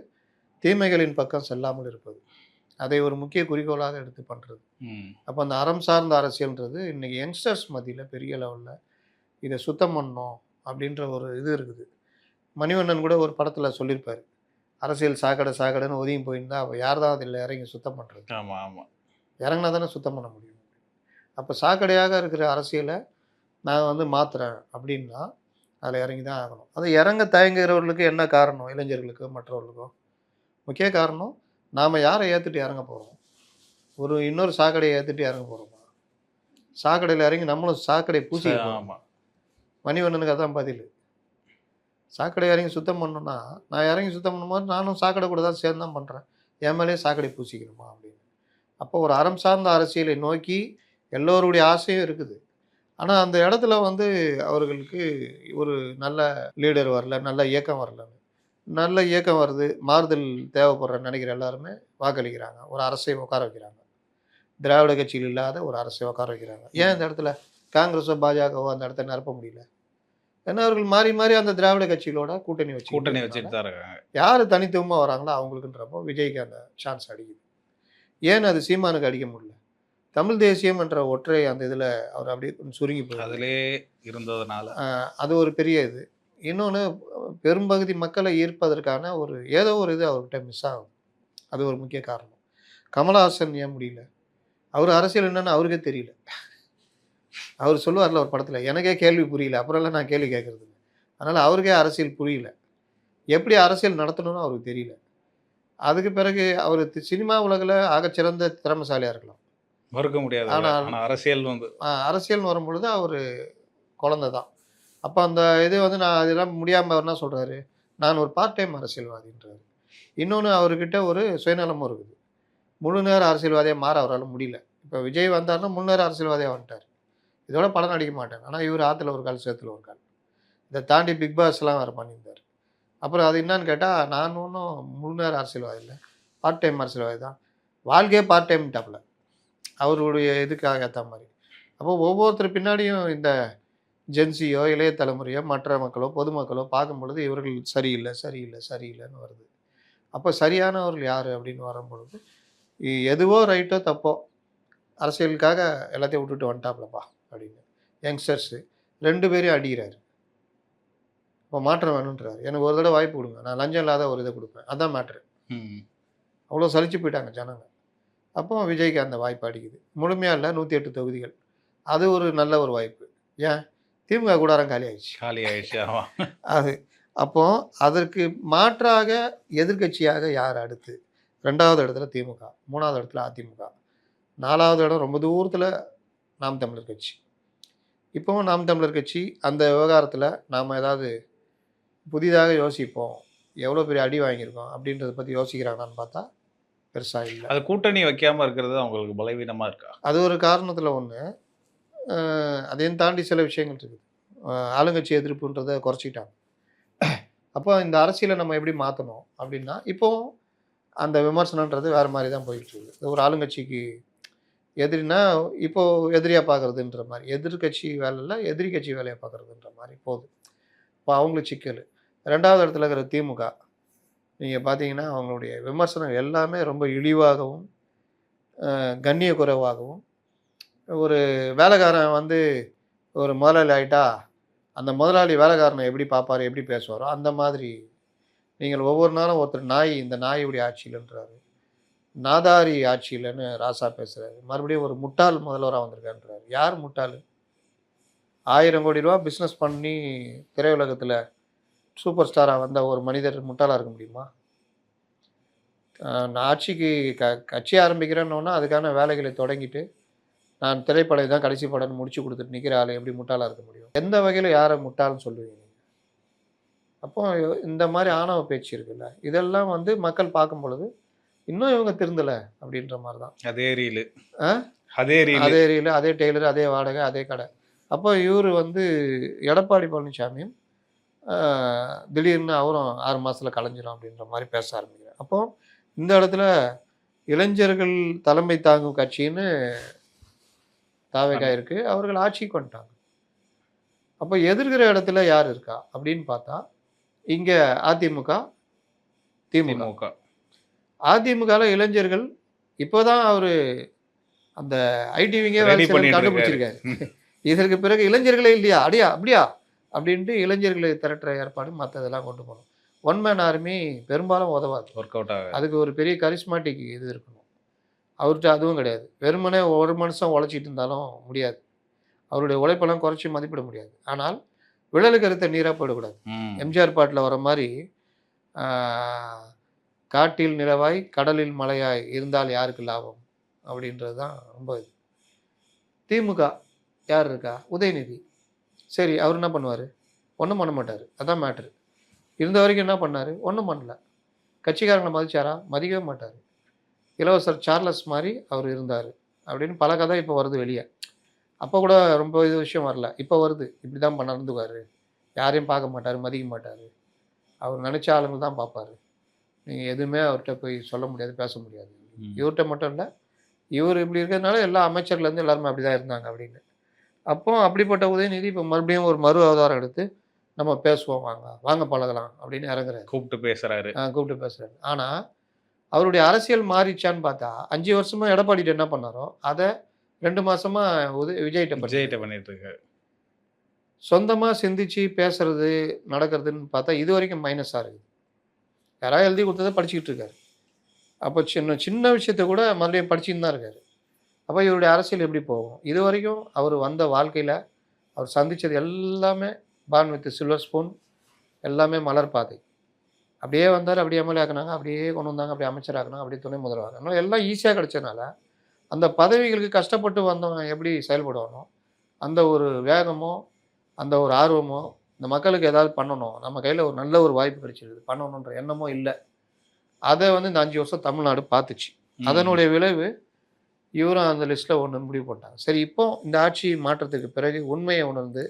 தீமைகளின் பக்கம் செல்லாமல் இருப்பது. அதை ஒரு முக்கிய குறிக்கோளாக எடுத்து பண்றது. அப்ப அந்த அறம் சார்ந்த அரசியல்ன்றது இன்னைக்கு யங்ஸ்டர்ஸ் மத்தியில பெரிய லெவல்ல இத சுத்தம் பண்ணணும் அப்படின்ற ஒரு இது இருக்குது. மணிவண்ணன் கூட ஒரு படத்துல சொல்லியிருப்பாரு. அரசியல் சாக்கடை சாக்கடைன்னு ஒதுங்கி போயிருந்தா, அப்ப யார் தான் அதில இறங்கி சுத்தம் பண்றது? ஆமா, ஆமா. இறங்குனா தானே சுத்தம் பண்ண முடியும். அப்ப சாக்கடையாக இருக்கிற அரசியல நான் வந்து மாத்துறேன் அப்படின்னா, அதில இறங்கி தான் ஆகணும். அது இறங்க தயங்குகிறவர்களுக்கு என்ன காரணம்? இளைஞர்களுக்கோ, மற்றவர்களுக்கோ? முக்கிய காரணம், நாம யார ஏத்துட்டு இறங்க போறோம்? இன்னொரு சாக்கடைய ஏத்துட்டு இறங்க போறோமா? சாக்கடையில இறங்கி நம்மளும் சாக்கடைய பூசிக்க போறோம். ஆமா. மணிவண்ணனுக்கு அதான் பதிலு. சாக்கடை இறங்கி சுத்தம் பண்ணணும்னா, நான் இறங்கி சுத்தம் பண்ணும்போது நானும் சாக்கடை கூட தான் சேர்ந்து தான் பண்றேன். என் மேலயே சாக்கடை பூசிக்கணுமா அப்படின்னு. அப்போ ஒரு அறம் சார்ந்த அரசியலை நோக்கி எல்லோருடைய ஆசையும் இருக்குது. ஆனால் அந்த இடத்துல வந்து அவர்களுக்கு ஒரு நல்ல லீடர் வரல, நல்ல இயக்கம் வரல. நல்ல இயக்கம் வருது, மாறுதல் தேவைப்படுற நினைக்கிற எல்லாருமே வாக்களிக்கிறாங்க. ஒரு அரசை உட்கார வைக்கிறாங்க. திராவிட கட்சியில் இல்லாத ஒரு அரசை உட்கார வைக்கிறாங்க. ஏன் இந்த இடத்துல காங்கிரஸோ, பாஜகவோ அந்த இடத்த நிரப்ப முடியல? ஏன்னா அவர்கள் மாறி மாறி அந்த திராவிட கட்சிகளோட கூட்டணி வச்சுட்டு தான் இருக்காங்க. யார் தனித்துவமாக வராங்களோ அவங்களுக்குன்றப்போ விஜய்க்கு அந்த சான்ஸ் அடிக்குது. ஏன் அது சீமானுக்கு அடிக்க முடியல? தமிழ் தேசியம் என்ற ஒற்றை அந்த இதில் அவர் அப்படியே கொஞ்சம் சுருங்கி போய் அதிலே இருந்ததுனால அது ஒரு பெரிய இது. இன்னொன்று பெரும்பகுதி மக்களை ஈர்ப்பதற்கான ஒரு ஏதோ ஒரு இது அவர்கிட்ட மிஸ் ஆகும். அது ஒரு முக்கிய காரணம். கமலஹாசன் ஏன் முடியல? அவர் அரசியல் என்னன்னு அவருக்கே தெரியல. அவர் சொல்லுவார்ல ஒரு படத்தில், எனக்கே கேள்வி புரியல, அப்புறம்லாம் நான் கேள்வி கேட்கறது. அதனால் அவருக்கே அரசியல் புரியல. எப்படி அரசியல் நடத்தணும்னு அவருக்கு தெரியல. அதுக்கு பிறகு அவர் சினிமா உலகில் ஆகச்சிறந்த திறமைசாலியாக இருக்கலாம், மறுக்க முடியாது. ஆனால் அரசியல் வந்து அரசியல்னு வரும்பொழுது அவர் குழந்தை தான். அப்போ அந்த இது வந்து நான் அதெல்லாம் முடியாமல் அவர் என்ன சொல்கிறாரு, நான் ஒரு பார்ட் டைம் அரசியல்வாதின்றார். இன்னொன்று அவர்கிட்ட ஒரு சுயநலமும் இருக்குது. முழு நேர அரசியல்வாதியாக மாற அவரால் முடியல. இப்போ விஜய் வந்தார்னா முழு நேர அரசியல்வாதியாக வந்துட்டார். இதோட படம் நடிக்க மாட்டார். ஆனால் இவர் ஆற்றுல ஒரு கால் சேத்துல ஒரு கால். இதை தாண்டி பிக் பாஸ்லாம் வேறு பண்ணியிருந்தார். அப்புறம் அது என்னன்னு கேட்டால், நான் ஒன்றும் முழு நேர அரசியல்வாதி இல்லை, பார்ட் டைம் அரசியல்வாதி தான். வாழ்க்கையே பார்ட் டைம் டாப்பில் அவருடைய இதுக்காக ஏற்ற மாதிரி. அப்போ ஒவ்வொருத்தர் பின்னாடியும் இந்த ஜென்சியோ, இளைய தலைமுறையோ, மற்ற மக்களோ, பொதுமக்களோ பார்க்கும் பொழுது இவர்கள் சரியில்லை சரியில்லை சரியில்லைன்னு வருது. அப்போ சரியானவர்கள் யார் அப்படின்னு வரும்பொழுது, எதுவோ ரைட்டோ தப்போ அரசியலுக்காக எல்லாத்தையும் விட்டுட்டு வந்துட்டாப்லப்பா அப்படின்னு யங்ஸ்டர்ஸு 2 பேரையும் அடிக்கிறாரு. இப்போ மாற்றம் வேணுன்றாரு. எனக்கு ஒரு தடவை வாய்ப்பு கொடுங்க, நான் லஞ்சம் இல்லாத ஒரு இதை கொடுப்பேன், அதான் மேட்ரு. அவ்வளோ சலிச்சு போயிட்டாங்க ஜனங்க. அப்போ விஜய்க்கு அந்த வாய்ப்பு அடிக்குது. முழுமையாக இல்லை, 108 தொகுதிகள். அது ஒரு நல்ல ஒரு வாய்ப்பு. ஏன் திமுக கூடாரம் காலி ஆயிடுச்சு. அது அப்போ அதற்கு மாற்றாக எதிர்கட்சியாக யார் அடுத்து? 2வது இடத்துல திமுக, 3வது இடத்துல அதிமுக, 4வது இடம் ரொம்ப தூரத்தில் நாம் தமிழர் கட்சி. இப்போவும் நாம் தமிழர் கட்சி அந்த விவகாரத்தில் நாம் ஏதாவது புதிதாக யோசிப்போம், எவ்வளோ பெரிய அடி வாங்கியிருக்கோம் அப்படின்றத பற்றி யோசிக்கிறாங்கன்னு பார்த்தா பெருசாக இல்லை. அது கூட்டணி வைக்காமல் இருக்கிறது அவங்களுக்கு பலவீனமாக இருக்கா? அது ஒரு காரணத்தில் ஒன்று. அதையும் தாண்டி சில விஷயங்கள் இருக்குது. ஆளுங்கட்சி எதிர்ப்புன்றதை குறைச்சிக்கிட்டாங்க. அப்போ இந்த அரசியலை நம்ம எப்படி மாற்றணும் அப்படின்னா, இப்போது அந்த விமர்சனன்றது வேறு மாதிரி தான் போயிட்டு இருக்குது. ஒரு ஆளுங்கட்சிக்கு எதிரினா இப்போது எதிரியாக பார்க்குறதுன்ற மாதிரி, எதிர்கட்சி வேலை இல்லை, எதிரி கட்சி வேலையை பார்க்குறதுன்ற மாதிரி போகுது. இப்போ அவங்களுக்கு சிக்கல். 2வது இடத்துல இருக்கிற திமுக நீங்கள் பார்த்தீங்கன்னா அவங்களுடைய விமர்சனம் எல்லாமே ரொம்ப இழிவாகவும் கண்ணிய குறைவாகவும், ஒரு வேலைக்காரன் வந்து ஒரு முதலாளி ஆகிட்டா அந்த முதலாளி வேலைக்காரனை எப்படி பார்ப்பார், எப்படி பேசுவாரோ அந்த மாதிரி நீங்கள் ஒவ்வொரு நாளும் ஒருத்தர் நாய், இந்த நாயுடைய ஆட்சியில்ன்றாரு, நாதாரி ஆட்சியில்னு ராசா பேசுகிறாரு, மறுபடியும் ஒரு முட்டாள் முதல்வராக வந்திருக்காருன்றாரு. யார் முட்டாள்? 1000 கோடி ரூபா பிஸ்னஸ் பண்ணி திரையுலகத்தில் சூப்பர் ஸ்டாராக வந்த ஒரு மனிதர் முட்டாளாக இருக்க முடியுமா? நான் ஆட்சிக்கு கட்சி ஆரம்பிக்கிறேன்னொன்னா அதுக்கான வேலைகளை தொடங்கிட்டு நான் திரைப்படம் தான் கடைசி படம்னு முடிச்சு கொடுத்துட்டு நிற்கிற ஆள் எப்படி முட்டாளாக இருக்க முடியும்? எந்த வகையில் யாரை முட்டாள்னு சொல்லுவீங்க? அப்போ இந்த மாதிரி ஆணவ பேச்சு இருக்குல்ல, இதெல்லாம் வந்து மக்கள் பார்க்கும் பொழுது இன்னும் இவங்க திருந்தலை அப்படின்ற மாதிரி தான். அதே ரீலு, அதே டெய்லரு, அதே வாடகை, அதே கடை. அப்போ இவர் வந்து எடப்பாடி பழனிசாமியும் திடீர்னு அவரும் 6 மாதத்தில் கலைஞ்சிரும் அப்படின்ற மாதிரி பேச ஆரம்பிக்கிறார். அப்போது இந்த இடத்துல இளைஞர்கள் தலைமை தாங்கும் கட்சின்னு தாவேகா இருக்குது, அவர்கள் ஆட்சிக்கு வந்துட்டாங்க. அப்போ எதிர்க்கிற இடத்துல யார் இருக்கா அப்படின்னு பார்த்தா இங்கே அதிமுக, திமுக. அதிமுகவில் இளைஞர்கள் இப்போ தான் அவர் அந்த ஐடிவிங்கே கண்டுபிடிச்சிருக்காரு. இதற்கு பிறகு இளைஞர்களே இல்லையா, அப்படியா அப்படின்ட்டு இளைஞர்களை திரட்டுற ஏற்பாடு மற்றதெல்லாம் கொண்டு போகணும். ஒன் மேன் ஆர்மி பெரும்பாலும் உதவாது, ஒர்க் அவுட் ஆகாது. அதுக்கு ஒரு பெரிய கரிஸ்மாட்டிக் இது இருக்கணும். அவர்கிட்ட அதுவும் கிடையாது. வெறுமனே ஒரு மனுஷன் உழைச்சிட்டு இருந்தாலும் முடியாது, அவருடைய உழைப்பெல்லாம் குறைச்சி மதிப்பிட முடியாது. ஆனால் விழலுக்கு அறுத்த நீராக போயிடக்கூடாது. எம்ஜிஆர் பாட்டில் வர மாதிரி காட்டில் நிலவாய் கடலில் மலையாய் இருந்தால் யாருக்கு லாபம் அப்படின்றது தான் ரொம்ப இது. திமுக யார் இருக்கா? உதயநிதி. சரி, அவர் என்ன பண்ணுவார்? ஒன்றும் பண்ண மாட்டார், அதான் மேட்ரு. இருந்த வரைக்கும் என்ன பண்ணார்? ஒன்றும் பண்ணல. கட்சிக்காரங்களை மதிச்சாரா? மதிக்கவே மாட்டார். இளவரசர் சார்லஸ் மாதிரி அவர் இருந்தார் அப்படின்னு பல கதை இப்போ வருது வெளியே. அப்போ கூட ரொம்ப இது விஷயம் வரல. இப்போ வருது. இப்படி தான் நடந்துக்குவாரு. யாரையும் பார்க்க மாட்டார், மதிக்க மாட்டார். அவர் நினச்ச ஆளுங்க தான் பார்ப்பாரு. நீங்கள் எதுவுமே அவர்கிட்ட போய் சொல்ல முடியாது, பேச முடியாது. இவர்கிட்ட மட்டும் இல்லை, இவர் இப்படி இருக்கிறதுனால எல்லா அமைச்சர்லேருந்து எல்லாருமே அப்படி தான் இருந்தாங்க அப்படின்னு. அப்போ அப்படிப்பட்ட உதயநிதி இப்போ மறுபடியும் ஒரு மறு அவதாரம் எடுத்து நம்ம பேசுவோம் வாங்க, வாங்க பழகலாம் அப்படின்னு இறங்குறாரு. கூப்பிட்டு பேசுறாரு. கூப்பிட்டு பேசுறாரு. ஆனால் அவருடைய அரசியல் மாறிச்சான்னு பார்த்தா 5 வருஷமா எடப்பாடிட்ட என்ன பண்ணாரோ அதை 2 மாசமா விஜய்கிட்ட பண்ணிட்டு இருக்காரு. சொந்தமாக சிந்திச்சு பேசுறது நடக்கிறதுன்னு பார்த்தா இது வரைக்கும் மைனஸாக இருக்குது. யாராவது எழுதி கொடுத்ததை படிச்சுக்கிட்டு இருக்காரு. அப்போ சின்ன சின்ன விஷயத்த கூட மறுபடியும் படிச்சுன்னு தான் இருக்காரு. அப்போ இவருடைய அரசியல் எப்படி போகும்? இது வரைக்கும் அவர் வந்த வாழ்க்கையில் அவர் சந்தித்தது எல்லாமே பார்ன் வித் சில்வர் ஸ்பூன், எல்லாமே மலர் பாதை. அப்படியே வந்தார், அப்படியே எம்எல்ஏ ஆக்குனாங்க, அப்படியே கொண்டு வந்தாங்க, அப்படியே அமைச்சர் ஆக்குனாங்க, அப்படியே துணை முதல்வர். அதனால் எல்லாம் ஈஸியாக கிடைச்சதுனால அந்த பதவிகளுக்கு கஷ்டப்பட்டு வந்தவங்க எப்படி செயல்படுவானோ அந்த ஒரு வேகமோ அந்த ஒரு ஆர்வமோ இந்த மக்களுக்கு ஏதாவது பண்ணணும், நம்ம கையில் ஒரு நல்ல ஒரு வாய்ப்பு கிடைச்சிருக்குது பண்ணணுன்ற எண்ணமோ இல்லை. அதை வந்து இந்த 5 வருஷம் தமிழ்நாடு பார்த்துச்சு. அதனுடைய விளைவு இவரும் அந்த லிஸ்ட்டில் ஒன்று முடிவு போட்டாங்க. சரி, இப்போ இந்த ஆட்சி மாற்றத்துக்கு பிறகு உண்மையை உணர்ந்து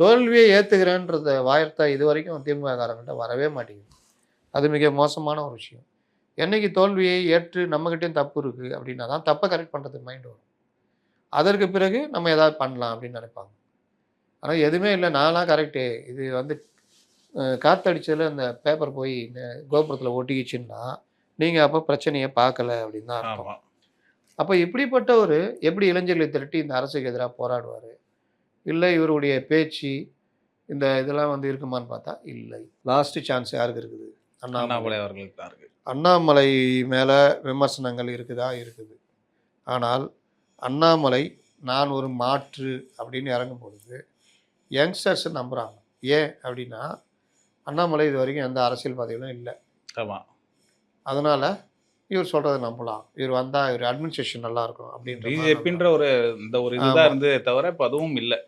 தோல்வியை ஏற்றுக்கிறேன்றத வார்த்தை இது வரைக்கும் திமுககாரங்கள்ட்ட வரவே மாட்டேங்குது. அது மிக மோசமான ஒரு விஷயம். என்னைக்கு தோல்வியை ஏற்று நம்மகிட்டையும் தப்பு இருக்குது அப்படின்னா தான் தப்பை கரெக்ட் பண்ணுறதுக்கு மைண்ட் வரும். அதற்கு பிறகு நம்ம ஏதாவது பண்ணலாம் அப்படின்னு நினைப்பாங்க. ஆனால் எதுவுமே இல்லை, நான்லாம் கரெக்டு, இது வந்து காற்றடிச்சதில் அந்த பேப்பர் போய் கோபுரத்தில் ஒட்டிக்கிச்சுன்னா நீங்கள் அப்போ பிரச்சனையை பார்க்கல அப்படின்னு தான் அர்த்தம். அப்போ இப்படிப்பட்ட ஒரு எப்படி இளைஞர்களை திரட்டி இந்த அரசுக்கு எதிராக போராடுவார்? இல்லை இவருடைய பேச்சு இந்த இதெல்லாம் வந்து இருக்குமான்னு பார்த்தா இல்லை. லாஸ்ட்டு சான்ஸ் யாருக்கு இருக்குது? அண்ணாமலை அவர்களுக்கு தான் இருக்குது. அண்ணாமலை மேலே விமர்சனங்கள் இருக்குது. ஆனால் அண்ணாமலை நான் ஒரு மாற்று அப்படின்னு இறங்கும் பொழுது யங்ஸ்டர்ஸ் நம்புகிறாங்க. ஏன் அப்படின்னா அண்ணாமலை இது வரைக்கும் எந்த அரசியல் பதவியிலும் இல்லை. ஆமாம். அதனால் இவர் சொல்கிறத நம்பலாம், இவர் வந்தால் இவர் அட்மினிஸ்ட்ரேஷன் நல்லாயிருக்கும் அப்படின்ற பிஜேபின்ற ஒரு இந்த ஒரு இதுதான் இருந்ததே தவிர இப்போ அதுவும் இல்லை.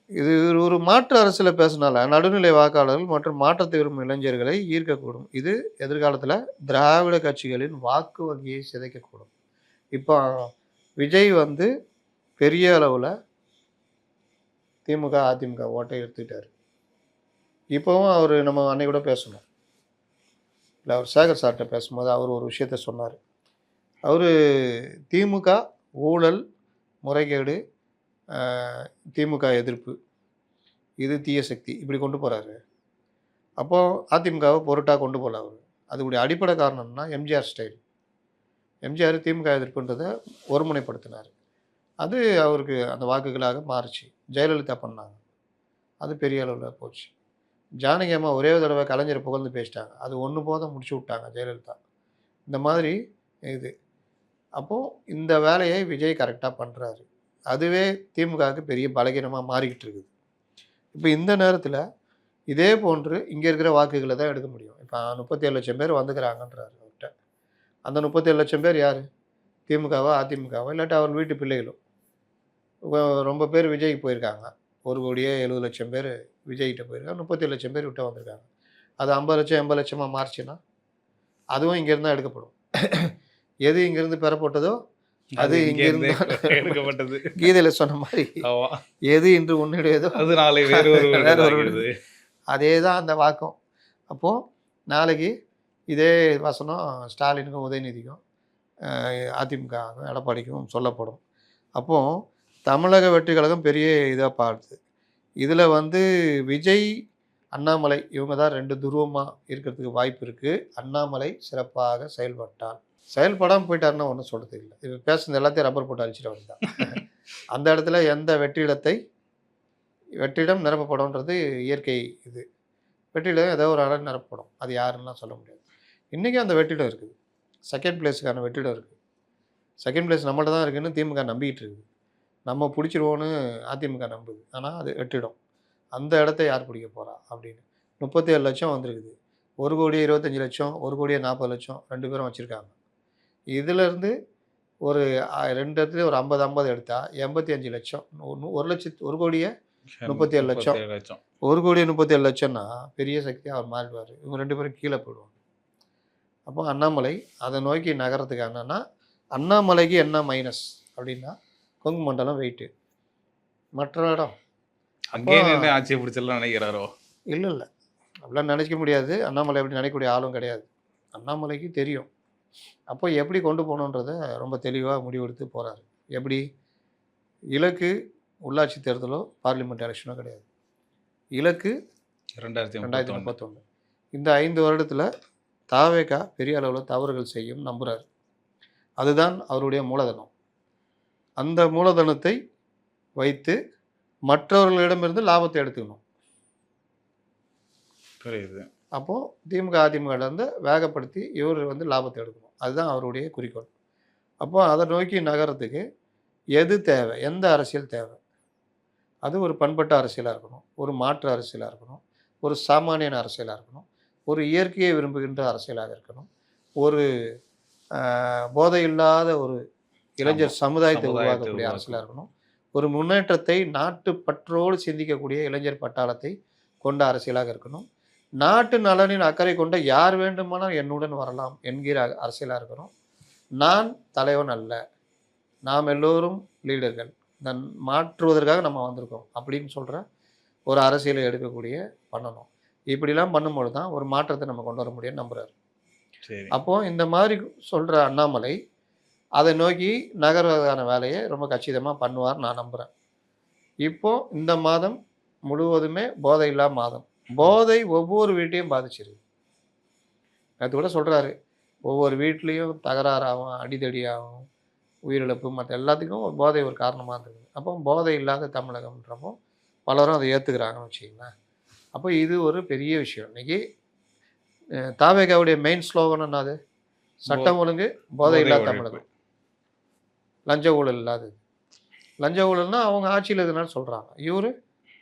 இது ஒரு மாற்று அரசியல் பேசினால நடுநிலை வாக்காளர்கள் மற்றும் மாற்றத்தை விரும்பும் இளைஞர்களை ஈர்க்கக்கூடும். இது எதிர்காலத்தில் திராவிட கட்சிகளின் வாக்கு வங்கியை சிதைக்கக்கூடும். இப்போ விஜய் வந்து பெரிய அளவில் திமுக அதிமுக ஓட்டை எடுத்துக்கிட்டார். இப்போவும் அவர் நம்ம அன்னைக்கு கூட பேசணும் இல்லை, அவர் சேகர் சார்கிட்ட பேசும்போது அவர் ஒரு விஷயத்த சொன்னார். அவர் திமுக ஊழல் முறைகேடு, திமுக எதிர்ப்பு, இது தீய சக்தி இப்படி கொண்டு போகிறாரு. அப்போது அதிமுகவை பொருட்டாக கொண்டு போகல அவர். அதுக்குடைய அடிப்படை காரணம்னா எம்ஜிஆர் ஸ்டைல். எம்ஜிஆர் திமுக எதிர்ப்புன்றதை ஒருமுனைப்படுத்தினார். அது அவருக்கு அந்த வாக்குகளாக மாறுச்சு. ஜெயலலிதா பண்ணாங்க, அது பெரிய அளவில் போச்சு. ஜானகி அம்மா ஒரே தடவை கலைஞரை புகழ்ந்து பேசிட்டாங்க, அது ஒன்று போதும் முடிச்சு விட்டாங்க ஜெயலலிதா. இந்த மாதிரி இது. அப்போது இந்த வேலையை விஜய் கரெக்டாக பண்ணுறாரு. அதுவே திமுகவுக்கு பெரிய பலகீனமாக மாறிக்கிட்டு இருக்குது. இப்போ இந்த நேரத்தில் இதே போன்று இங்கே இருக்கிற வாக்குகளை தான் எடுக்க முடியும். இப்போ 37 லட்சம் பேர் வந்துக்கிறாங்கன்றாரு அவர்கிட்ட. அந்த 37 லட்சம் பேர் யார்? திமுகவா அதிமுகவா இல்லாட்டி அவர் வீட்டு பிள்ளைகளும்? ரொம்ப பேர் விஜய்க்கு போயிருக்காங்க. 1,70,00,000 பேர் விஜய்கிட்ட போயிருக்காங்க. 37 லட்சம் பேர் விட்டு வந்திருக்காங்க. அது 50 லட்சம் 80 லட்சமாக மாறுச்சுன்னா அதுவும் இங்கேருந்து தான் எடுக்கப்படும். எது இங்கேருந்து பெறப்பட்டதோ அது இங்கிருந்து எடுக்கப்பட்டது. கீதையில் சொன்ன மாதிரி எது இன்று உன்னுடையதோ அது நாளை வேறு ஒரு அதே தான் அந்த வாக்கம். அப்போது நாளைக்கு இதே வசனம் ஸ்டாலினுக்கும் உதயநிதிக்கும் அதிமுகவுக்கும் எடப்பாடிக்கும் சொல்லப்படும். அப்போது தமிழக வெற்றி கழகம் பெரிய இதாக பாடுது. இதில் வந்து விஜய் அண்ணாமலை இவங்க தான் 2 துருவமாக இருக்கிறதுக்கு வாய்ப்பு இருக்குது. அண்ணாமலை சிறப்பாக செயல்படாமல் போயிட்டாருன்னா ஒன்றும் சொல்கிறது இல்லை. இப்போ பேசுனது எல்லாத்தையும் ரப்பர் போட்டு அழிச்சிட்டு வந்தான். அந்த இடத்துல எந்த வெற்றிடம் நிரப்பப்படும்ன்றது இயற்கை. இது வெற்றிடம் ஏதோ ஒரு இடம் நிரப்பப்படும், அது யாருன்னா சொல்ல முடியாது. இன்றைக்கும் அந்த வெற்றிடம் இருக்குது. செகண்ட் பிளேஸுக்கான வெற்றிடம் இருக்குது. செகண்ட் பிளேஸ் நம்மள்ட்ட தான் இருக்குதுன்னு திமுக நம்பிக்கிட்டு இருக்குது. நம்ம பிடிச்சிருவோன்னு அதிமுக நம்புது. ஆனால் அது வெற்றிடம். அந்த இடத்த யார் பிடிக்க போகிறா அப்படின்னு 37 லட்சம் வந்திருக்குது. 1,25,00,000 1,40,00,000 2 பேரும் வச்சுருக்காங்க. இதிலேருந்து ஒரு 2 இடத்துல ஒரு 50-50 எடுத்தால் 85 லட்சம். 1,37,00,000 1,37,00,000னா பெரிய சக்தியாக அவர் மாறிடுவார். இவங்க 2 பேரும் கீழே போயிடுவாங்க. அப்போ அண்ணாமலை அதை நோக்கி நகரத்துக்கு என்னன்னா, அண்ணாமலைக்கு என்ன மைனஸ் அப்படின்னா கொங்கு மண்டலம் வெயிட்டு. மற்ற இடம். அங்கேயே நின்று ஆட்சியை பிடிச்சலாம் நினைக்கிறாரோ? இல்லை இல்லை, அப்படிலாம் நினைக்க முடியாது. அண்ணாமலை அப்படி நினைக்கக்கூடிய ஆளும் கிடையாது. அண்ணாமலைக்கு தெரியும். அப்போ எப்படி கொண்டு போகணுன்றத ரொம்ப தெளிவாக முடிவெடுத்து போகிறாரு. எப்படி? இலக்கு உள்ளாட்சி தேர்தலோ பார்லிமெண்ட் எலெக்ஷனோ கிடையாது. இலக்கு 2031. இந்த 5 வருடத்தில் தாவேகா பெரிய அளவில் தவறுகள் செய்யும் நம்புகிறார். அதுதான் அவருடைய மூலதனம். அந்த மூலதனத்தை வைத்து மற்றவர்களிடமிருந்து லாபத்தை எடுத்துக்கணும். புரியுது. அப்போது திமுக அதிமுகலேருந்து வேகப்படுத்தி இவர் வந்து லாபத்தை எடுக்கணும். அதுதான் அவருடைய குறிக்கோள். அப்போ அதை நோக்கி நகரத்துக்கு எது தேவை, எந்த அரசியல் தேவை? அது ஒரு பண்பட்ட அரசியலாக இருக்கணும், ஒரு மாற்று அரசியலாக இருக்கணும், ஒரு சாமானியன அரசியலாக இருக்கணும், ஒரு இயற்கையை விரும்புகின்ற அரசியலாக இருக்கணும், ஒரு போதை இல்லாத ஒரு இளைஞர் சமுதாயத்தை உருவாக்கக்கூடிய அரசியலாக இருக்கணும், ஒரு முன்னேற்றத்தை நாட்டு பற்றோடு சிந்திக்கக்கூடிய இளைஞர் பட்டாளத்தை கொண்ட அரசியலாக இருக்கணும், நாட்டு நலனின் அக்கறை கொண்ட யார் வேண்டுமானால் என்னுடன் வரலாம் என்கிற அரசியலாக இருக்கணும். நான் தலைவன் அல்ல, நாம் எல்லோரும் லீடர்கள், மாற்றுவதற்காக நம்ம வந்திருக்கோம் அப்படின்னு சொல்கிற ஒரு அரசியலை எடுக்கக்கூடிய பண்ணணும். இப்படிலாம் பண்ணும்போது தான் ஒரு மாற்றத்தை நம்ம கொண்டு வர முடியும்னு நம்புகிறார். அப்போது இந்த மாதிரி சொல்கிற அண்ணாமலை அதை நோக்கி நகர்வதற்கான வேலையை ரொம்ப கச்சிதமாக பண்ணுவார் நான் நம்புகிறேன். இப்போது இந்த மாதம் முழுவதுமே போதை இல்லா மாதம். போதை ஒவ்வொரு வீட்டையும் பாதிச்சிருக்கு. அது கூட சொல்கிறாரு, ஒவ்வொரு வீட்லேயும் தகராறாகும், அடிதடியாகும், உயிரிழப்பு, மற்ற எல்லாத்துக்கும் போதை ஒரு காரணமாக இருந்தது. அப்போ போதை இல்லாத தமிழகம்ன்றப்போ பலரும் அதை ஏற்றுக்கிறாங்கன்னு வச்சுக்கிங்களேன். அப்போ இது ஒரு பெரிய விஷயம். இன்றைக்கி தாவேகாவுடைய மெயின் ஸ்லோகன் என்னது? சட்டம் ஒழுங்கு, போதை இல்லாத தமிழகம், லஞ்ச ஊழல் இல்லாதது. லஞ்ச ஊழல்னா அவங்க ஆட்சியில் இருக்கிறனால சொல்கிறாங்க. இவர்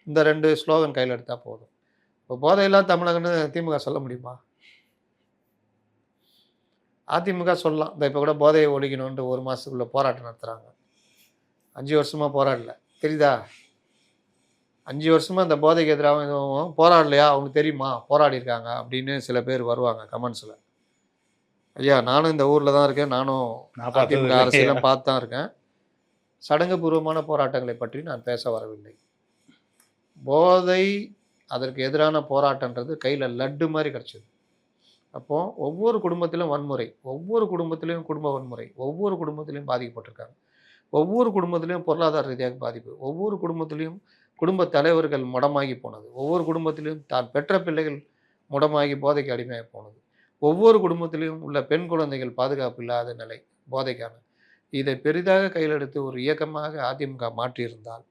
இந்த 2 ஸ்லோகன் கையில் எடுத்தால் போதும். இப்போ போதை இல்லாத தமிழகம்னு திமுக சொல்ல முடியுமா? அதிமுக சொல்லலாம். இப்போ கூட போதையை ஒழிக்கணுன்ட்டு 1 மாதத்துக்குள்ளே போராட்டம் நடத்துகிறாங்க. 5 வருஷமாக போராடல, தெரியுதா? 5 வருஷமாக இந்த போதைக்கு எதிராக எதுவும் போராடலையா? அவங்களுக்கு தெரியுமா போராடி இருக்காங்க அப்படின்னு சில பேர் வருவாங்க கமெண்ட்ஸில். ஐயா, நானும் இந்த ஊரில் தான் இருக்கேன், நானும் அதிமுக அரசியலாம் பார்த்து தான் இருக்கேன். சடங்கு பூர்வமான போராட்டங்களை பற்றி நான் பேச வரவில்லை. போதை அதற்கு எதிரான போராட்டன்றது கையில் லட்டு மாதிரி கிடச்சிது. அப்போது ஒவ்வொரு குடும்பத்திலும் வன்முறை, ஒவ்வொரு குடும்பத்திலையும் குடும்ப வன்முறை, ஒவ்வொரு குடும்பத்திலையும் பாதிக்கப்பட்டிருக்காங்க, ஒவ்வொரு குடும்பத்திலையும் பொருளாதார ரீதியாக பாதிப்பு, ஒவ்வொரு குடும்பத்திலையும் குடும்ப தலைவர்கள் முடமாகி போனது, ஒவ்வொரு குடும்பத்திலையும் தான் பெற்ற பிள்ளைகள் முடமாகி போதைக்கு அடிமையாக போனது, ஒவ்வொரு குடும்பத்திலையும் உள்ள பெண் குழந்தைகள் பாதுகாப்பு இல்லாத நிலை போதைக்கான. இதை பெரிதாக கையில் எடுத்து ஒரு இயக்கமாக அதிமுக மாற்றியிருந்தால்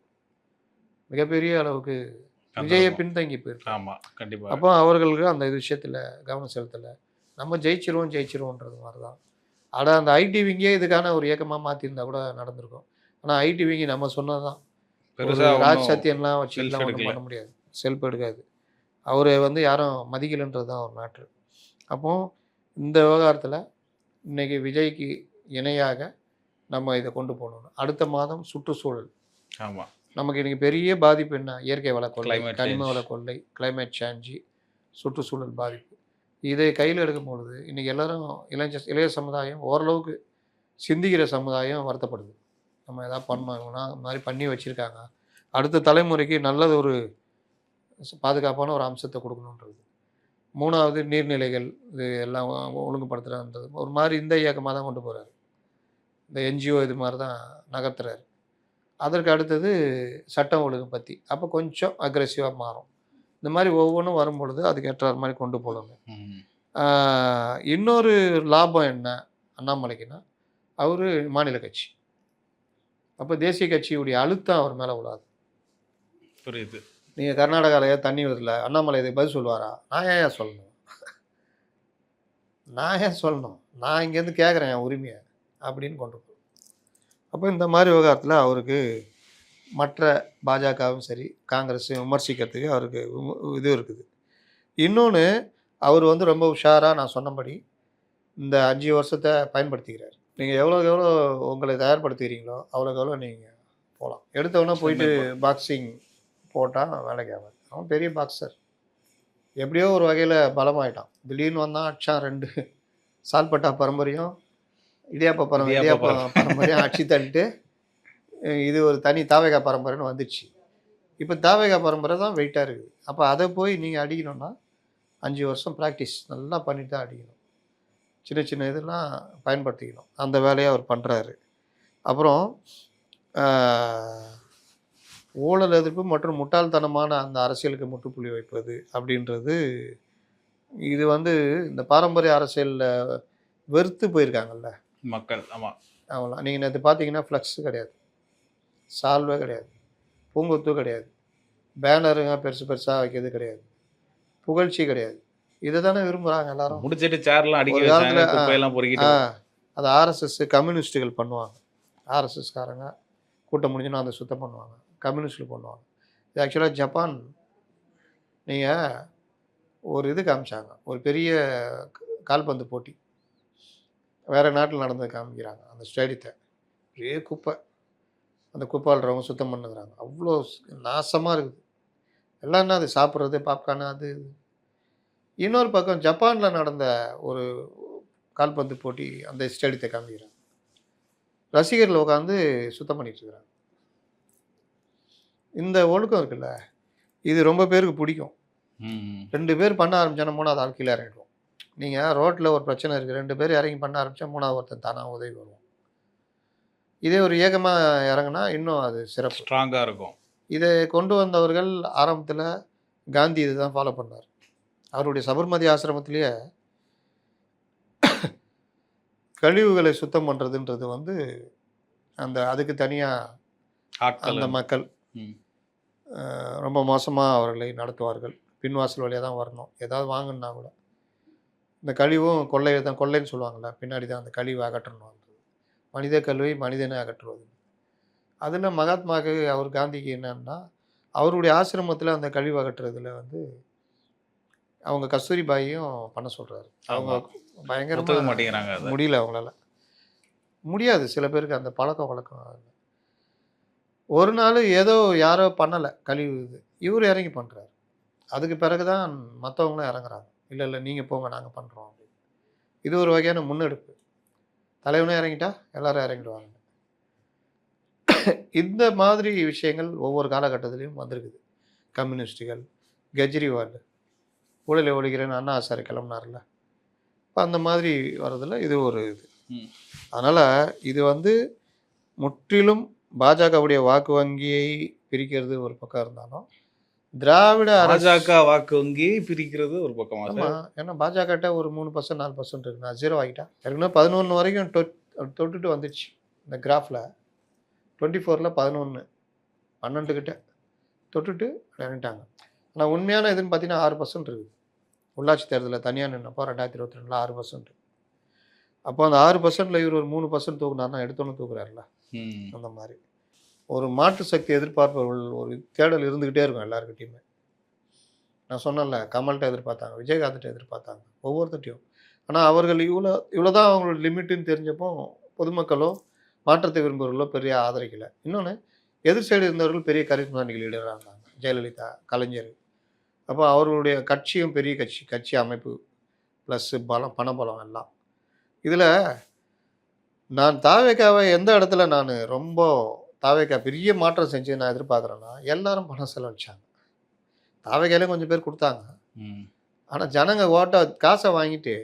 மிகப்பெரிய அளவுக்கு விஜயை பின்தங்கி போயிருக்கு. ஆமாம், கண்டிப்பாக. அப்போ அவர்களுக்கு அந்த விஷயத்தில் கவனம் செலுத்தலை. நம்ம ஜெயிச்சிருவோன்றது மாதிரி தான். ஆனால் அந்த ஐடி விங்கே இதுக்கான ஒரு இயக்கமாக மாற்றிருந்தா கூட நடந்திருக்கும். ஆனால் ஐடி விங்கி நம்ம சொன்னது தான், ராஜ் சத்தியன்லாம் வச்சுக்கலாம் ஒன்றும் பண்ண முடியாது, செல்ஃப் எடுக்காது. அவர் வந்து யாரும் மதிக்கலைன்றது தான் ஒரு மேட்ரு. அப்போது இந்த விவகாரத்தில் இன்றைக்கி விஜய்க்கு இணையாக நம்ம இதை கொண்டு போகணும். அடுத்த மாதம் சுற்றுச்சூழல். ஆமாம், நமக்கு இன்றைக்கி பெரிய பாதிப்பு என்ன? இயற்கை வள கொள்ளை, கனிம வள கொள்ளை, கிளைமேட் சேஞ்சு, சுற்றுச்சூழல் பாதிப்பு. இதை கையில் எடுக்கும் பொழுது இன்றைக்கி எல்லோரும் இளைய சமுதாயம், ஓரளவுக்கு சிந்திக்கிற சமுதாயம் வருத்தப்படுது. நம்ம எதாவது பண்ணோம்னா இந்த மாதிரி பண்ணி வச்சுருக்காங்க, அடுத்த தலைமுறைக்கு நல்லது ஒரு பாதுகாப்பான ஒரு அம்சத்தை கொடுக்கணுன்றது. 3வது நீர்நிலைகள், இது எல்லாம் ஒழுங்குபடுத்துகிறான்றது ஒரு மாதிரி இந்த இயக்கமாக தான் கொண்டு போகிறாரு. இந்த என்ஜிஓ இது மாதிரி தான் நகர்த்துறாரு. அதற்கு அடுத்தது சட்டம் ஒழுங்கு பற்றி. அப்போ கொஞ்சம் அக்ரெசிவாக மாறும். இந்த மாதிரி ஒவ்வொன்றும் வரும்பொழுது அதுக்கு ஏற்ற மாதிரி கொண்டு போகலாங்க. இன்னொரு லாபம் என்ன அண்ணாமலைக்குன்னா, அவர் மாநில கட்சி. அப்போ தேசிய கட்சியுடைய அழுத்தம் அவர் மேலே விடாது. புரியுது. நீங்கள் கர்நாடகாவில் தண்ணி வருதுல, அண்ணாமலை இதை பதில் சொல்லுவாரா? நான் ஏன் சொல்லணும்? நான் இங்கேருந்து கேட்குறேன் என் உரிமையை அப்படின்னு கொண்டு போகும். அப்போ இந்த மாதிரி விவகாரத்தில் அவருக்கு மற்ற பாஜகவும் சரி காங்கிரஸையும் விமர்சிக்கிறதுக்கு அவருக்கு இது இருக்குது. இன்னொன்று, அவர் வந்து ரொம்ப உஷாராக நான் சொன்னபடி இந்த 5 வருஷத்தை பயன்படுத்திக்கிறார். நீங்கள் எவ்வளோக்கு எவ்வளோ உங்களை தயார்படுத்துகிறீங்களோ அவ்வளோக்கு எவ்வளோ நீங்கள் போகலாம். எடுத்தவொடனே போயிட்டு பாக்ஸிங் போட்டால் வேலைக்கு ஆகாது. அவன் பெரிய பாக்ஸர், எப்படியோ ஒரு வகையில் பலமாயிட்டான். திடீர்னு வந்தான், அடிச்சான் 2 சால்பட்டா பரம்பரையும் இடியாப்ப பரம்பரையும் அடிச்சு தள்ளிட்டு இது ஒரு தனி தாவேகா பரம்பரைன்னு வந்துடுச்சு. இப்போ தாவேகா பரம்பரை தான் வெயிட்டாக இருக்குது. அப்போ அதை போய் நீங்கள் அடிக்கணும்னா 5 வருஷம் ப்ராக்டிஸ் நல்லா பண்ணிட்டு தான் அடிக்கணும். சின்ன சின்ன இதெல்லாம் பயன்படுத்திக்கணும். அந்த வேலையை அவர் பண்ணுறாரு. அப்புறம் ஊழல் எதிர்ப்பு மற்றும் முட்டாள்தனமான அந்த அரசியலுக்கு முற்றுப்புள்ளி வைப்பது அப்படின்றது, இது வந்து இந்த பாரம்பரிய அரசியலில் வெறுத்து போயிருக்காங்கல்ல மக்கள். ஆமாம், அவங்களாம். நீங்கள் நேற்று பார்த்தீங்கன்னா ஃப்ளக்ஸு கிடையாது, சால்வே கிடையாது, பூங்கொத்து கிடையாது, பேனருங்க பெருசு பெருசாக வைக்கிறது கிடையாது, புகழ்ச்சி கிடையாது. இதை தானே விரும்புகிறாங்க எல்லாரும். முடிச்சிட்டு சேர்லாம் அடிக்க ஒரு காலத்தில் குப்பையெல்லாம் பொறுக்கிட்டு அது ஆர்எஸ்எஸ் கம்யூனிஸ்ட்டுகள் பண்ணுவாங்க. ஆர்எஸ்எஸ்காரங்க கூட்டம் முடிஞ்சுன்னா அதை சுத்தம் பண்ணுவாங்க, கம்யூனிஸ்டில் பண்ணுவாங்க. இது ஆக்சுவலாக ஜப்பான். நீங்கள் ஒரு இது காமிச்சாங்க, ஒரு பெரிய கால்பந்து போட்டி வேறு நாட்டில் நடந்தது காமிக்கிறாங்க. அந்த ஸ்டேடியத்தை ஒரே குப்பை, அந்த குப்பை அள்ளுறவங்க சுத்தம் பண்ணுங்கிறாங்க. அவ்வளோ நாசமாக இருக்குது. எல்லாம் என்ன அது சாப்பிட்றது, பாப்கார்னு அது. இன்னொரு பக்கம் ஜப்பானில் நடந்த ஒரு கால்பந்து போட்டி அந்த ஸ்டேடியத்தை காமிக்கிறாங்க. ரசிகர்கள் உட்காந்து சுத்தம் பண்ணிட்டு இருக்கிறாங்க. இந்த ஒழுக்கம் இருக்குல்ல, இது ரொம்ப பேருக்கு பிடிக்கும். 2 பேர் பண்ண ஆரம்பிச்சோன்னா 3வது ஆள் கீழே இறங்கிடுவோம். நீங்கள் ரோட்டில் ஒரு பிரச்சனை இருக்குது, 2 பேர் இறங்கி பண்ண ஆரம்பித்தா 3வது ஒருத்தன் தானாக உதவி வருவோம். இதே ஒரு ஏகமாக இறங்குனா இன்னும் அது சிறப்பு, ஸ்ட்ராங்காக இருக்கும். இதை கொண்டு வந்தவர்கள் ஆரம்பத்தில் காந்தி இது தான் ஃபாலோ பண்ணார். அவருடைய சபர்மதி ஆசிரமத்திலேயே கழிவுகளை சுத்தம் பண்ணுறதுன்றது வந்து அந்த அதுக்கு தனியாக அந்த மக்கள் ரொம்ப மோசமாக அவர்களை நடத்துவார்கள். பின்வாசல் வழியாக தான் வரணும். ஏதாவது வாங்கினா கூட இந்த கழிவும் கொள்ளையை தான், கொள்ளைன்னு சொல்லுவாங்கள்ல, பின்னாடி தான் அந்த கழிவு அகற்றணும். மனித கழிவை மனிதனை அகற்றுவது. அதில் மகாத்மாவுக்கு அவர் காந்திக்கு என்னன்னா, அவருடைய ஆசிரமத்தில் அந்த கழிவு அகற்றுறதுல வந்து அவங்க கஸ்தூரிபாயும் பண்ண சொல்கிறாரு. அவங்க பயங்கரமாக மாட்டேங்கிறாங்க, முடியல, அவங்களால முடியாது. சில பேருக்கு அந்த பழக்கம் வழக்கம். ஒரு நாள் ஏதோ யாரோ பண்ணலை கழிவு, இது இவர் இறங்கி பண்ணுறாரு. அதுக்கு பிறகு தான் மற்றவங்களும் இறங்குறாங்க. இல்லை இல்லை நீங்கள் போங்க, நாங்கள் பண்ணுறோம் அப்படின்னு. இது ஒரு வகையான முன்னெடுப்பு. தலைவனும் இறங்கிட்டா எல்லாரும் இறங்கிடுவாங்க. இந்த மாதிரி விஷயங்கள் ஒவ்வொரு காலகட்டத்திலையும் வந்திருக்குது. கம்யூனிஸ்டுகள், கெஜ்ரிவால் ஊழலை ஒழிக்கிறேன்னு அண்ணா ஹசாரே கிளம்புனார்ல, இப்போ அந்த மாதிரி வர்றதில் இது ஒரு இது. அதனால் இது வந்து முற்றிலும் பாஜகவுடைய வாக்கு வங்கியை பிரிக்கிறது ஒரு பக்கம் இருந்தாலும், திராவிட பாஜக வாக்கு வங்கியை பிரிக்கிறது ஒரு பக்கமாக. ஆமாம், ஏன்னா பாஜகட்ட ஒரு 3% 4% இருக்கு. நான் 0 ஆகிட்டா ஏற்கனவே 11 வரைக்கும் தொட்டுட்டு வந்துடுச்சு. இந்த கிராஃபில் 24ல் 11 12 கிட்ட தொட்டுட்டு இறங்கிட்டாங்க. ஆனால் உண்மையான இதுன்னு பார்த்தீங்கன்னா 6% இருக்குது. உள்ளாட்சி தேர்தலில் தனியாக நின்னப்போ 2022ல் 6%. அப்போ அந்த 6%ல் இவர் ஒரு 3% தூக்குனார்னா எடுத்தோன்னு தூக்குறாருல. அந்த மாதிரி ஒரு மாற்று சக்தி எதிர்பார்ப்பவர்கள் ஒரு தேடல் இருந்துக்கிட்டே இருக்கும் எல்லாருக்கிட்டையுமே. நான் சொன்னேன்ல, கமல்கிட்ட எதிர்பார்த்தாங்க, விஜயகாந்த்கிட்ட எதிர்பார்த்தாங்க, ஒவ்வொருத்தையும். ஆனால் அவர்கள் இவ்வளோ தான் அவங்களோட லிமிட்டுன்னு தெரிஞ்சப்போ பொதுமக்களோ மாற்றத்தை விரும்புகிறவர்களோ பெரிய ஆதரிக்கலை. இன்னொன்று, எதிர் சைடு இருந்தவர்கள் பெரிய கரிஸ்மாட்டிக் லீடராக இருந்தாங்க, ஜெயலலிதா, கலைஞர். அப்போ அவர்களுடைய கட்சியும் பெரிய கட்சி அமைப்பு ப்ளஸ் பலம், பணபலம் எல்லாம். இதில் நான் தாவேக்காவை எந்த இடத்துல நான் ரொம்ப தாவேக்கா பெரிய மாற்றம் செஞ்சு நான் எதிர்பார்க்குறேன்னா, எல்லாரும் பணம் செலவழிச்சாங்க. தாவேக்காலே கொஞ்சம் பேர் கொடுத்தாங்க. ஆனால் ஜனங்க காசை வாங்கிட்டு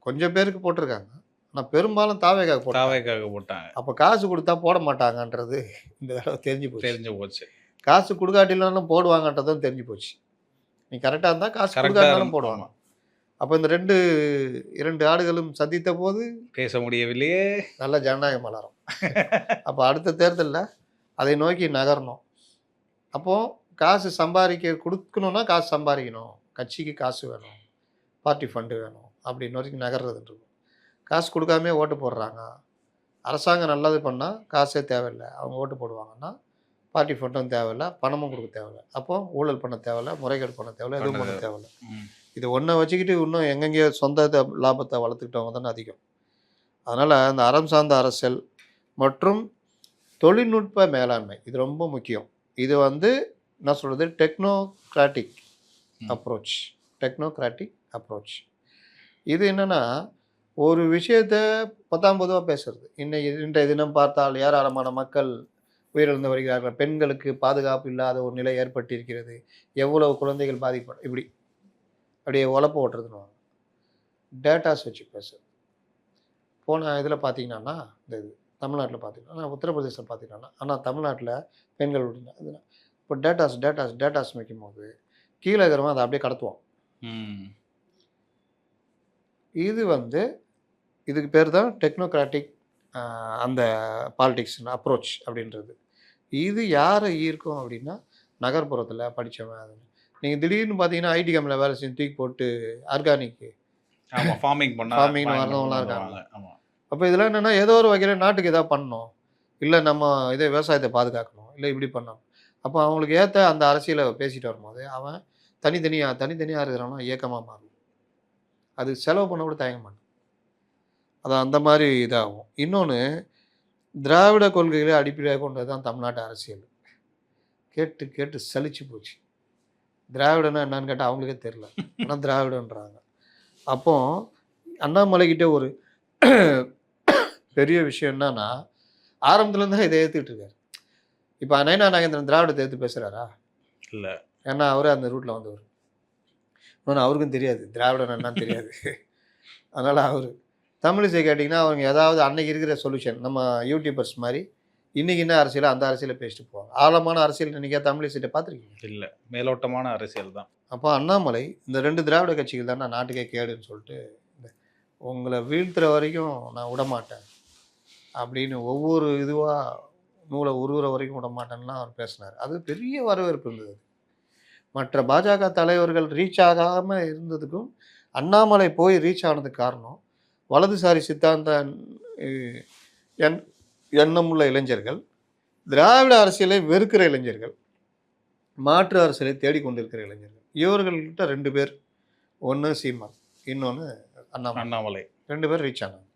கொஞ்சம் பேருக்கு போட்டிருக்காங்க. ஆனால் பெரும்பாலும் தாவேக்காவுக்கு போட்டாங்க. அப்போ காசு கொடுத்தா போட மாட்டாங்கன்றது இந்த தடவை தெரிஞ்சு போச்சு. காசு கொடுக்காட்டிலும் போடுவாங்கன்றதும் தெரிஞ்சு போச்சு. நீ கரெக்டாக இருந்தால் காசு கொடுக்காட்டாலும் போடுவாங்க. அப்போ இந்த 2 ஆடுகளும் சந்தித்த போது பேச முடியவில்லையே, நல்ல ஜனநாயகம் மலரும். அப்போ அடுத்த தேர்தலில் அதை நோக்கி நகரணும். அப்போது காசு கொடுக்கணுன்னா காசு சம்பாதிக்கணும், கட்சிக்கு காசு வேணும், பார்ட்டி ஃபண்டு வேணும் அப்படின்னு வரைக்கும் நகர்றதுன்றது. காசு கொடுக்காமே ஓட்டு போடுறாங்க. அரசாங்கம் நல்லது பண்ணால் காசே தேவையில்லை, அவங்க ஓட்டு போடுவாங்கன்னா பார்ட்டி ஃபண்டும் தேவையில்லை, பணமும் கொடுக்க தேவையில்லை. அப்போது ஊழல் பண்ண தேவையில்லை, முறைகேடு பண்ண தேவையில்லை, எதுவும் பண்ண தேவையில்லை. இது ஒன்றை வச்சுக்கிட்டு இன்னும் எங்கெங்கேயோ சொந்த லாபத்தை வளர்த்துக்கிட்டவங்க தானே அதிகம். அதனால் அந்த அறம் சார்ந்த அரசியல் மற்றும் தொழில்நுட்ப மேலாண்மை இது ரொம்ப முக்கியம். இது வந்து என்ன சொல்கிறது, டெக்னோக்ராட்டிக் அப்ரோச். இது என்னென்னா, ஒரு விஷயத்த 19 பேசுறது. இன்றைய தினம் பார்த்தால் ஏராளமான மக்கள் உயிரிழந்து வருகிறார்கள். பெண்களுக்கு பாதுகாப்பு இல்லாத ஒரு நிலை ஏற்பட்டிருக்கிறது. எவ்வளவு குழந்தைகள் இப்படி அப்படியே உழப்பு ஓட்டுறதுன்னுவாங்க. டேட்டாஸ் வச்சு பேசுறது. போன இதில் பார்த்தீங்கன்னா, இந்த இது தமிழ்நாட்டில பார்த்தீங்கன்னா, உத்தரப்பிரதேசம் பார்த்தீங்கன்னா, ஆனால் தமிழ்நாட்டில பெண்கள் இப்போ டேட்டாஸ் வைக்கும்போது கீழ இருக்கிறவன் அத அப்படியே கடத்துவான். ம். இது இதுக்கு பேர் தான் டெக்னோக்ராட்டிக் அந்த பாலிடிக்ஸ் அப்ரோச் அப்படின்றது. இது யாரை ஈர்க்கும் அப்படின்னா, நகர்ப்புறத்தில படிச்சவன். நீங்க திடீர்னு பார்த்தீங்கன்னா, ஐடி கம்பெனில வேலை செஞ்சு தூக்கி போட்டு ஆர்கானிக் ஆமா. ஃபார்மிங்னு வரவங்கலாம் இருக்காங்க. ஆமா. அப்போ இதெல்லாம் என்னன்னா, ஏதோ ஒரு வகையில நாட்டுக்கு ஏதாவது பண்ணணும். இல்ல நம்ம விவசாயத்தை பாதுகாக்கணும். இல்ல இப்படி பண்ணணும். அப்போ அவங்களுக்கு ஏத்த அந்த அரசியல பேசிட்டு வரும்போது, அவன் தனித்தனியா இருக்கிறவனா இயக்கமா மாறும். அது செலவு பண்ண கூட தயங்க மாட்டான். அது அந்த மாரி இதாகும். இன்னொன்னு, திராவிட கொள்கைகளை அடிப்படையாக கொண்டது தான் தமிழ்நாட்டு அரசியல். கேட்டு கேட்டு சலிச்சு போச்சு. திராவிடன்னா என்னன்னு கேட்டா அவங்களுக்கே தெரியல. ஆனா திராவிடன்றாங்க. அப்போ அண்ணாமலைகிட்ட ஒரு பெரிய விஷயம் என்னன்னா, ஆரம்பத்துலேருந்து தான் இதை ஏத்துக்கிட்டு இருக்காரு. இப்போ நயனா நாகேந்திரன் திராவிடத்தை எதிர்த்து பேசுறாரா? இல்ல. ஏன்னா அவரே அந்த ரூட்ல வந்தவர். இன்னொன்னு அவருக்கும் தெரியாது. திராவிடன் என்னன்னு தெரியாது. அதனால அவரு தமிழிசை கேட்டிங்கன்னா, அவங்க ஏதாவது அன்னைக்கு இருக்கிற சொல்யூஷன் நம்ம யூடியூபர்ஸ் மாரி இன்னைக்கு என்ன அரசியலோ அந்த அரசியலை பேசிட்டு போவாங்க. ஆழமான அரசியல் இன்னைக்கு தமிழிசைட்ட பார்த்துருக்கீங்க? இல்ல. மேலோட்டமான அரசியல் தான். அப்போ அண்ணாமலை இந்த 2 திராவிட கட்சிகள் தானே நாட்டுக்கே கேடுன்னு சொல்லிட்டு, உங்களை வீழ்த்துற வரைக்கும் நான் விடமாட்டேன் அப்படின்னு ஒவ்வொரு இதுவா நூலை உருவுற வரைக்கும் விடமாட்டேன்லாம் அவர் பேசினார். அது பெரிய வரவேற்பு இருந்தது. மற்ற பாஜக தலைவர்கள் ரீச் ஆகாமல் இருந்ததுக்கும் அண்ணாமலை போய் ரீச் ஆனதுக்கு காரணம் வலதுசாரி சித்தாந்த எண்ணமுள்ள இளைஞர்கள், திராவிட அரசியலை வெறுக்கிற இளைஞர்கள், மாற்று அரசியலை தேடிக்கொண்டிருக்கிற இளைஞர்கள். இவர்கள்கிட்ட 2 பேர், ஒன்று சீமான், இன்னொன்று அண்ணாமலை 2 பேர் ரீச் ஆனாங்க.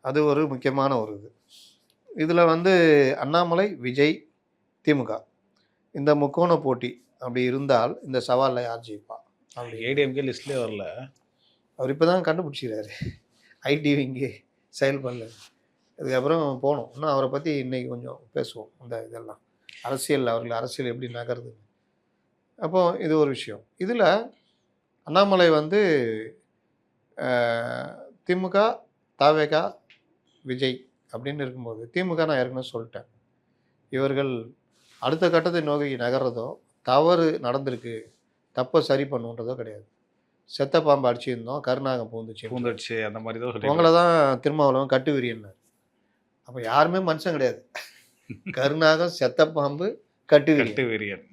அது ஒரு முக்கியமான ஒரு இது. இதில் அண்ணாமலை, விஜய், திமுக இந்த முக்கோண போட்டி அப்படி இருந்தால் இந்த சவாலில் யார் ஜெயிப்பா? அப்படி ஏடிஎம்கே லிஸ்ட்லேயே வரல. அவர் இப்போ தான் கண்டுபிடிச்சிக்கிறாரு. ID wing செயல்படல. அதுக்கப்புறம் போகணும். இன்னும் அவரை பற்றி இன்றைக்கி கொஞ்சம் பேசுவோம். அந்த இதெல்லாம் அவர்கள் அரசியல் எப்படி நகருது. அப்போ இது ஒரு விஷயம். இதில் அண்ணாமலை திமுக, தவேக, விஜய் அப்படின்னு இருக்கும்போது, திமுக நான் ஏற்கனவே சொல்லிட்டேன். இவர்கள் அடுத்த கட்டத்தை நோக்கி நகர்றதோ, தவறு நடந்திருக்கு, தப்பை சரி பண்ணுன்றதோ கிடையாது. செத்த பாம்பு அடிச்சிருந்தோம், கருநாகம் பூந்துச்சு அந்த மாதிரி தான் உங்களை தான் திருமாவளவன் கட்டுவிரியன்னார். அப்போ யாருமே மனுஷன் கிடையாது. கருநாகம், செத்த பாம்பு, கட்டுவிரியன்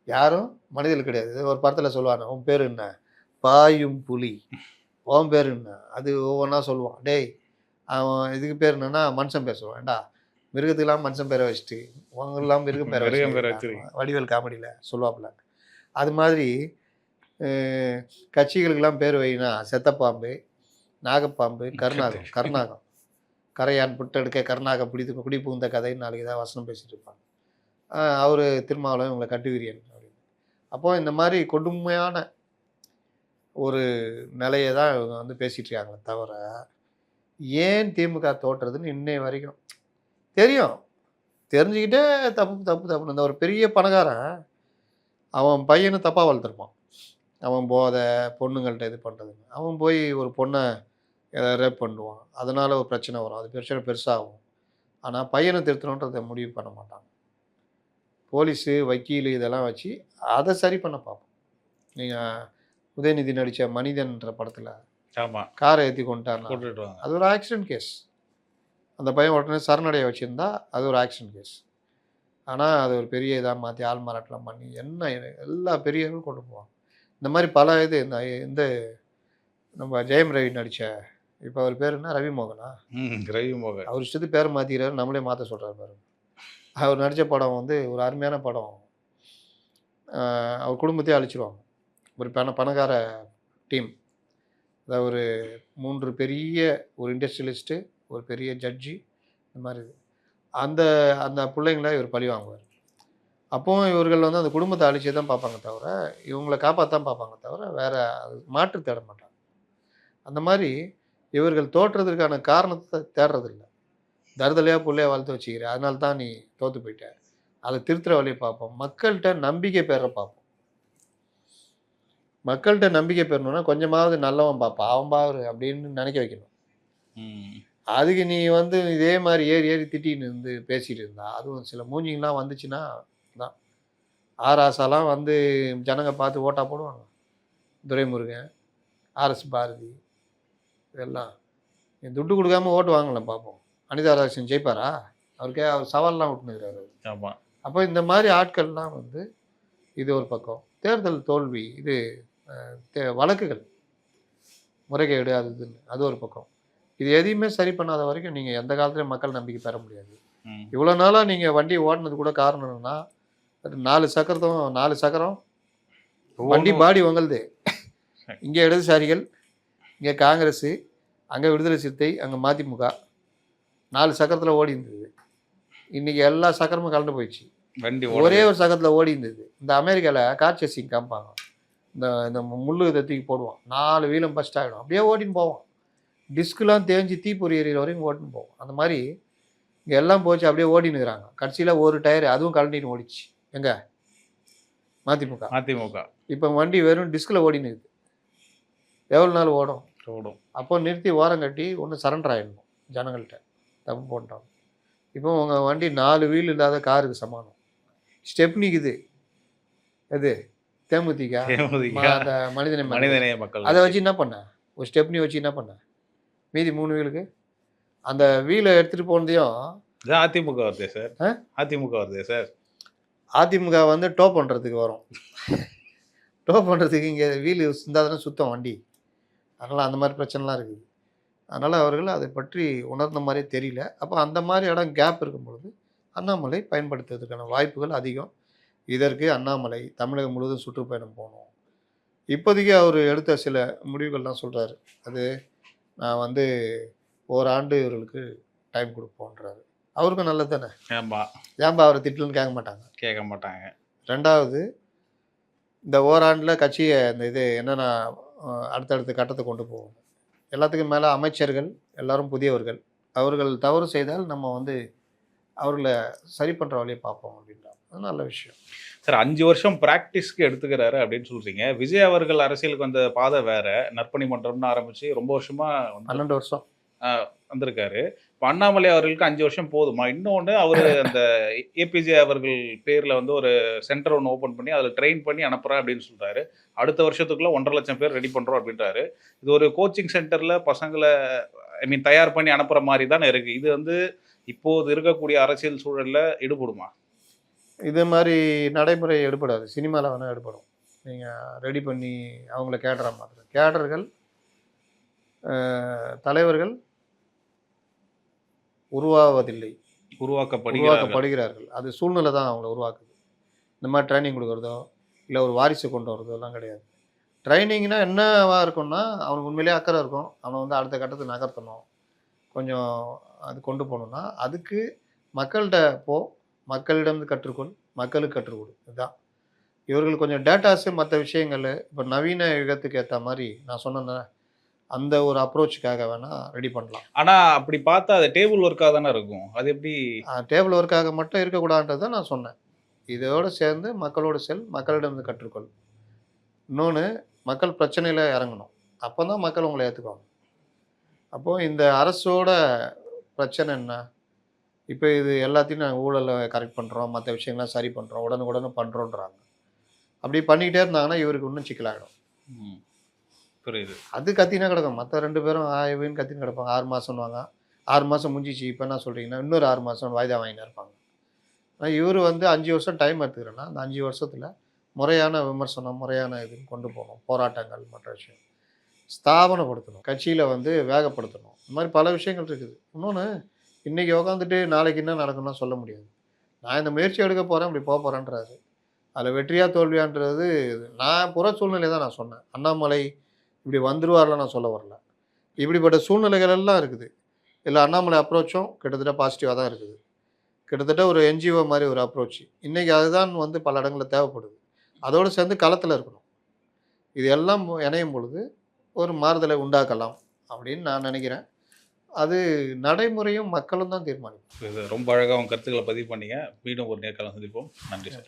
யாரும் மனிதர்கள் கிடையாது. ஒரு படத்தில் சொல்லுவாங்க, உன் பேர் என்ன? பாயும் புலி. உன் பேர் என்ன? அது ஒவ்வொன்றா சொல்லுவான். டேய் அவன் இதுக்கு பேர் என்னன்னா மனுஷன் பேர் சொல்லுவான். ஏண்டா மிருகத்துக்கெல்லாம் மனுஷன் பேரை வச்சுட்டு உங்கெல்லாம் மிருகம் பேரை வச்சு வடிவேல் காமெடியில் சொல்லுவாப்புல. அது மாதிரி கட்சிகளுக்கெல்லாம் பேர் வைனா செத்தப்பாம்பு, நாகப்பாம்பு, கருநாகம் கரையான் புட்டெடுக்க கருநாகம் குடி புகுந்த கதைன்னு நாளைக்கு ஏதாவது வசனம் பேசிட்டு இருப்பாங்க. அவர் திருமாவளவன் இவங்களை கட்டுவிரியன் அப்படின்னு. அப்போது இந்த மாதிரி கொடுமையான ஒரு நிலையை தான் இவங்க பேசிகிட்டு இருக்காங்களே தவிர, ஏன் திமுக தோற்றுறதுன்னு இன்னை வரைக்கும் தெரியும். தெரிஞ்சுக்கிட்டே தப்புன்னு இந்த ஒரு பெரிய பணக்காரன் அவன் பையனை தப்பாக வளர்த்துருப்பான். அவன் போதை பொண்ணுங்கள்கிட்ட இது பண்ணுறதுன்னு அவன் போய் ஒரு பொண்ணை ரேப் பண்ணுவான். அதனால் ஒரு பிரச்சனை வரும். அது பிரச்சனை பெருசாகும். ஆனால் பையனை திருத்தணுன்றதை முடிவு பண்ண மாட்டாங்க. போலீஸு, வக்கீல் இதெல்லாம் வச்சு அதை சரி பண்ண பார்ப்போம். நீங்கள் உதயநிதி நடித்த மனிதன்ற படத்தில் காரை ஏற்றி கொண்டுட்டாருன்னா அது ஒரு ஆக்சிடென்ட் கேஸ். அந்த பையன் உடனே சரணடைய வச்சுருந்தா அது ஒரு ஆக்சிடென்ட் கேஸ். ஆனால் அது ஒரு பெரிய இதாக மாற்றி ஆள் மாறாட்டெலாம் பண்ணி எல்லா பெரியவர்களும் கொண்டு போவாங்க. இந்த மாதிரி பல இந்த நம்ம ஜெயம் ரவி நடித்த, இப்போ அவர் பேர் என்ன? ரவிமோகனா? ரவிமோகன். அவர் இஷ்டத்துக்கு பேர் மாற்றிக்கிறாரு, நம்மளே மாற்ற சொல்கிறார் பாருங்க. அவர் நடித்த படம் ஒரு அருமையான படம். அவர் குடும்பத்தையே அழிச்சிருவாங்க. ஒரு பணக்கார டீம். அதாவது ஒரு 3 பெரிய ஒரு இண்டஸ்ட்ரியலிஸ்ட்டு, ஒரு பெரிய ஜட்ஜி, இந்த மாதிரி அந்த அந்த பிள்ளைங்கள இவர் பழி வாங்குவார். அப்போ இவர்கள் அந்த குடும்பத்தை அழிச்சே தான் பார்ப்பாங்க தவிர, இவங்களை காப்பாற்றான் பார்ப்பாங்க தவிர வேறு மாற்று தேட மாட்டாங்க. அந்த மாதிரி இவர்கள் தோற்றதற்கான காரணத்தை தேடுறதில்ல. தருதலையாக புள்ளைய வளர்த்து வச்சுக்கிறேன், அதனால தான் நீ தோற்று போயிட்ட. அதை திருத்துற வழியை பார்ப்போம். மக்கள்கிட்ட நம்பிக்கை பெற பார்ப்போம். மக்கள்கிட்ட நம்பிக்கை பெறணும்னா கொஞ்சமாவது நல்லவன் பார்ப்பான், அவன் பாரு அப்படின்னு நினைக்க வைக்கணும். அதுக்கு நீ வந்து இதே மாதிரி ஏறி ஏறி திட்டின்னு இருந்து பேசிகிட்டு இருந்தா, அதுவும் சில மூஞ்சிங்கெலாம் வந்துச்சுன்னா தான். ஆராசாலாம் வந்து ஜனங்க பார்த்து ஓட்டா போடுவாங்க. துரைமுருகன், ஆர்எஸ் பாரதி, இதெல்லாம் துட்டு கொடுக்காம ஓட்டு வாங்கல பார்ப்போம். அனிதா ராஜன் ஜெயிப்பாரா? அவருக்கே அவர் சவால்லாம் விட்டுனுக்கிறாரு. ஆமாம். அப்போ இந்த மாதிரி ஆட்கள்லாம் வந்து இது ஒரு பக்கம். தேர்தல் தோல்வி, இது வழக்குகள் முறைகேடு, அது இதுன்னு அது ஒரு பக்கம். இது எதையுமே சரி பண்ணாத வரைக்கும் நீங்கள் எந்த காலத்துலையும் மக்கள் நம்பிக்கை பெற முடியாது. இவ்வளோ நாளாக நீங்கள் வண்டி ஓட்டினது கூட காரணம் என்னன்னா, 4 சக்கரம் வண்டி பாடி உங்களுது. இங்கே இடதுசாரிகள், இங்கே காங்கிரஸ், அங்கே விடுதலை சிறுத்தை, அங்கே மதிமுக 4 சக்கரத்தில் ஓடி இருந்தது. இன்றைக்கி எல்லா சக்கரமும் கலந்து போயிடுச்சு. வண்டி ஒரே ஒரு சக்கரத்தில் ஓடி இருந்தது. இந்த அமெரிக்காவில் கார் சேசிங் காமிப்பாங்க. இந்த முள்ளு இதை தூக்கி போடுவான், 4 வீலும் ஃபஸ்ட் ஆகிடும், அப்படியே ஓட்டின்னு போவான். டிஸ்கெலாம் தேஞ்சு தீப்பொறி எறிகிற வரைக்கும் ஓட்டின்னு போவோம். அந்த மாதிரி இங்கே எல்லாம் போச்சு, அப்படியே ஓடினுக்கிறாங்க. கடைசியில் ஒரு டயர் அதுவும் கலண்டின்னு ஓடிச்சு. எங்க மதிமுக. இப்போ வண்டி வெறும் டிஸ்கில் ஓடினுக்குது. எவ்வளோ நாள் ஓடும்? அப்போ நிறுத்தி ஓரம் கட்டி ஒன்று சரண்டர் ஆகிடணும் ஜனங்கள்கிட்ட. தப்பு போட்டாங்க. இப்போ உங்கள் வண்டி 4 வீல் இல்லாத காருக்கு சமானம். ஸ்டெப்னிக்குது எது? தேமுதிக, அந்த மனிதநேய மக்கள். அதை வச்சு என்ன பண்ண? ஒரு ஸ்டெப்னி வச்சு என்ன பண்ண? மீதி 3 வீலுக்கு அந்த வீலை எடுத்துகிட்டு போனதையும் அதிமுக வருது சார். அதிமுக வந்து டோ பண்ணுறதுக்கு வரும். டோ பண்ணுறதுக்கு இங்கே வீல் இருந்தால் தானே சுத்தம் வண்டி. அதனால் அந்த மாதிரி பிரச்சனைலாம் இருக்குது. அதனால் அவர்கள் அதை பற்றி உணர்ந்த மாதிரியே தெரியல. அப்போ அந்த மாதிரி இடம் கேப் இருக்கும் பொழுது அண்ணாமலை பயன்படுத்துவதற்கான வாய்ப்புகள் அதிகம். இதற்கு அண்ணாமலை தமிழகம் முழுவதும் சுற்றுப்பயணம் போகணும். இப்போதைக்கு அவர் எடுத்த சில முடிவுகள்லாம் சொல்கிறாரு. அது நான் வந்து ஓராண்டு இவர்களுக்கு டைம் கொடுப்போன்றாரு. அவருக்கும் நல்லது தானே. ஏன்பா அவரை திட்டலன்னு கேட்க மாட்டாங்க. ரெண்டாவது, இந்த ஓராண்டில் கட்சியை இந்த இது என்னென்ன அடுத்தடுத்த கட்டத்தை கொண்டு போகணும். எல்லாத்துக்கும் மேலே அமைச்சர்கள் எல்லாரும் புதியவர்கள். அவர்கள் தவறு செய்தால் நம்ம வந்து அவர்களை சரி பண்ணுற வழியை பார்ப்போம் அப்படின்றாங்க. அது நல்ல விஷயம் சார். 5 வருஷம் ப்ராக்டிஸ்க்கு எடுத்துக்கிறாரு அப்படின்னு சொல்கிறீங்க. விஜய் அவர்கள் அரசியலுக்கு வந்த பாதை வேற. நற்பணி மன்றம்னு ஆரம்பித்து ரொம்ப வருஷமாக 12 வருஷம் வந்திருக்காரு. இப்போ அண்ணாமலை அவர்களுக்கு 5 வருஷம் போதுமா? இன்னொன்று அவர் அந்த ஏபிஜே அவர்கள் பேரில் வந்து ஒரு சென்டர் ஒன்று ஓப்பன் பண்ணி அதில் ட்ரெயின் பண்ணி அனுப்புகிறேன் அப்படின்னு சொல்கிறாரு. அடுத்த வருஷத்துக்குள்ளே 1.5 லட்சம் பேர் ரெடி பண்ணுறோம் அப்படின்றாரு. இது ஒரு கோச்சிங் சென்டரில் பசங்களை தயார் பண்ணி அனுப்புகிற மாதிரி தானே இருக்குது. இது வந்து இப்போது இருக்கக்கூடிய அரசியல் சூழலில் ஈடுபடுமா? இது மாதிரி நடைமுறை எடுபடாது. சினிமாவில் வேணால் எடுபடும். நீங்கள் ரெடி பண்ணி அவங்கள கேடுற மாதிரி. கேடர்கள் தலைவர்கள் உருவாக்கப்படுகிறார்கள். அது சூழ்நிலை தான் அவங்கள உருவாக்குது. இந்த மாதிரி ட்ரைனிங் கொடுக்குறதோ இல்லை ஒரு வாரிசு கொண்டு வரதோ எல்லாம் கிடையாது. ட்ரைனிங்னா என்னவா இருக்கும்னா, அவனுக்கு உண்மையிலேயே அக்கறை இருக்கும். அவனை வந்து அடுத்த கட்டத்துக்கு நகர்த்தணும், கொஞ்சம் அது கொண்டு போகணுன்னா அதுக்கு மக்கள்கிட்ட மக்களிடம் கற்றுக்கொள், மக்களுக்கு கற்றுக் கொடு. இதுதான் இவர்கள் கொஞ்சம் டேட்டாஸு மற்ற விஷயங்கள் இப்போ நவீன யுகத்துக்கு ஏற்ற மாதிரி நான் சொன்னேன் அந்த ஒரு அப்ரோச்சுக்காக வேணால் ரெடி பண்ணலாம். ஆனால் அப்படி பார்த்தா அது டேபிள் ஒர்க்காக தானே இருக்கும். அது எப்படி டேபிள் ஒர்க்காக மட்டும் இருக்கக்கூடாதுன்றதை நான் சொன்னேன். இதோடு சேர்ந்து மக்களோடு மக்களிடம் கற்றுக்கொள். இன்னொன்று, மக்கள் பிரச்சனையில் இறங்கணும். அப்போ தான் மக்கள் உங்களை ஏற்றுக்குவாங்க. அப்போது இந்த அரசோட பிரச்சனை என்ன? இப்போ இது எல்லாத்தையும் நாங்கள் ஊழலை கரெக்ட் பண்ணுறோம், மற்ற விஷயங்கள்லாம் சரி பண்ணுறோம், உடனுக்குடனே பண்ணுறோன்றாங்க. அப்படி பண்ணிக்கிட்டே இருந்தாங்கன்னா இவருக்கு இன்னும் சிக்கலாகிடும். புரியுது. அது கத்தினா கிடக்கும். மற்ற 2 பேரும் ஆய்வுன்னு கத்தின்னு கிடப்பாங்க. 6 மாதம்னுவாங்க. 6 மாதம் முடிஞ்சிச்சு, இப்போ என்ன சொல்கிறீங்கன்னா இன்னொரு 6 மாதம் வாய்தா வாங்கினா இருப்பாங்க. ஆனால் இவர் வந்து 5 வருஷம் டைம் எடுத்துக்கிறேன்னா அந்த 5 வருஷத்தில் முறையான விமர்சனம், முறையான இதுன்னு கொண்டு போகணும். போராட்டங்கள், மற்ற விஷயம் ஸ்தாபனப்படுத்தணும், கட்சியில் வந்து வேகப்படுத்தணும். இந்த மாதிரி பல விஷயங்கள் இருக்குது. இன்னொன்று, இன்றைக்கி உட்காந்துட்டு நாளைக்கு என்ன நடக்கும்னா சொல்ல முடியாது. நான் இந்த முயற்சி எடுக்க போகிறேன், இப்படி போக போகிறேன்றாரு. அதில் வெற்றியாக தோல்வியான்றது நான் புற சூழ்நிலை தான் நான் சொன்னேன். அண்ணாமலை இப்படி வந்துடுவார்ல நான் சொல்ல வரல. இப்படிப்பட்ட சூழ்நிலைகள் எல்லாம் இருக்குது. இல்லை அண்ணாமலை அப்ரோச்சும் கிட்டத்தட்ட பாசிட்டிவாக தான் இருக்குது. கிட்டத்தட்ட ஒரு என்ஜிஓ மாதிரி ஒரு அப்ரோச். இன்றைக்கி அதுதான் வந்து பல இடங்களில் தேவைப்படுது. அதோடு சேர்ந்து களத்தில் இருக்கணும். இது எல்லாம் இணையும் பொழுது ஒரு மாறுதலை உண்டாக்கலாம் அப்படின்னு நான் நினைக்கிறேன். அது நடைமுறையும் மக்களும் தான் தீர்மானிக்கும். ரொம்ப அழகாக உங்கள் கருத்துக்களை பதிவு பண்ணீங்க. மீண்டும் ஒரு நேர்காணல் சந்திப்போம். நன்றி சார்.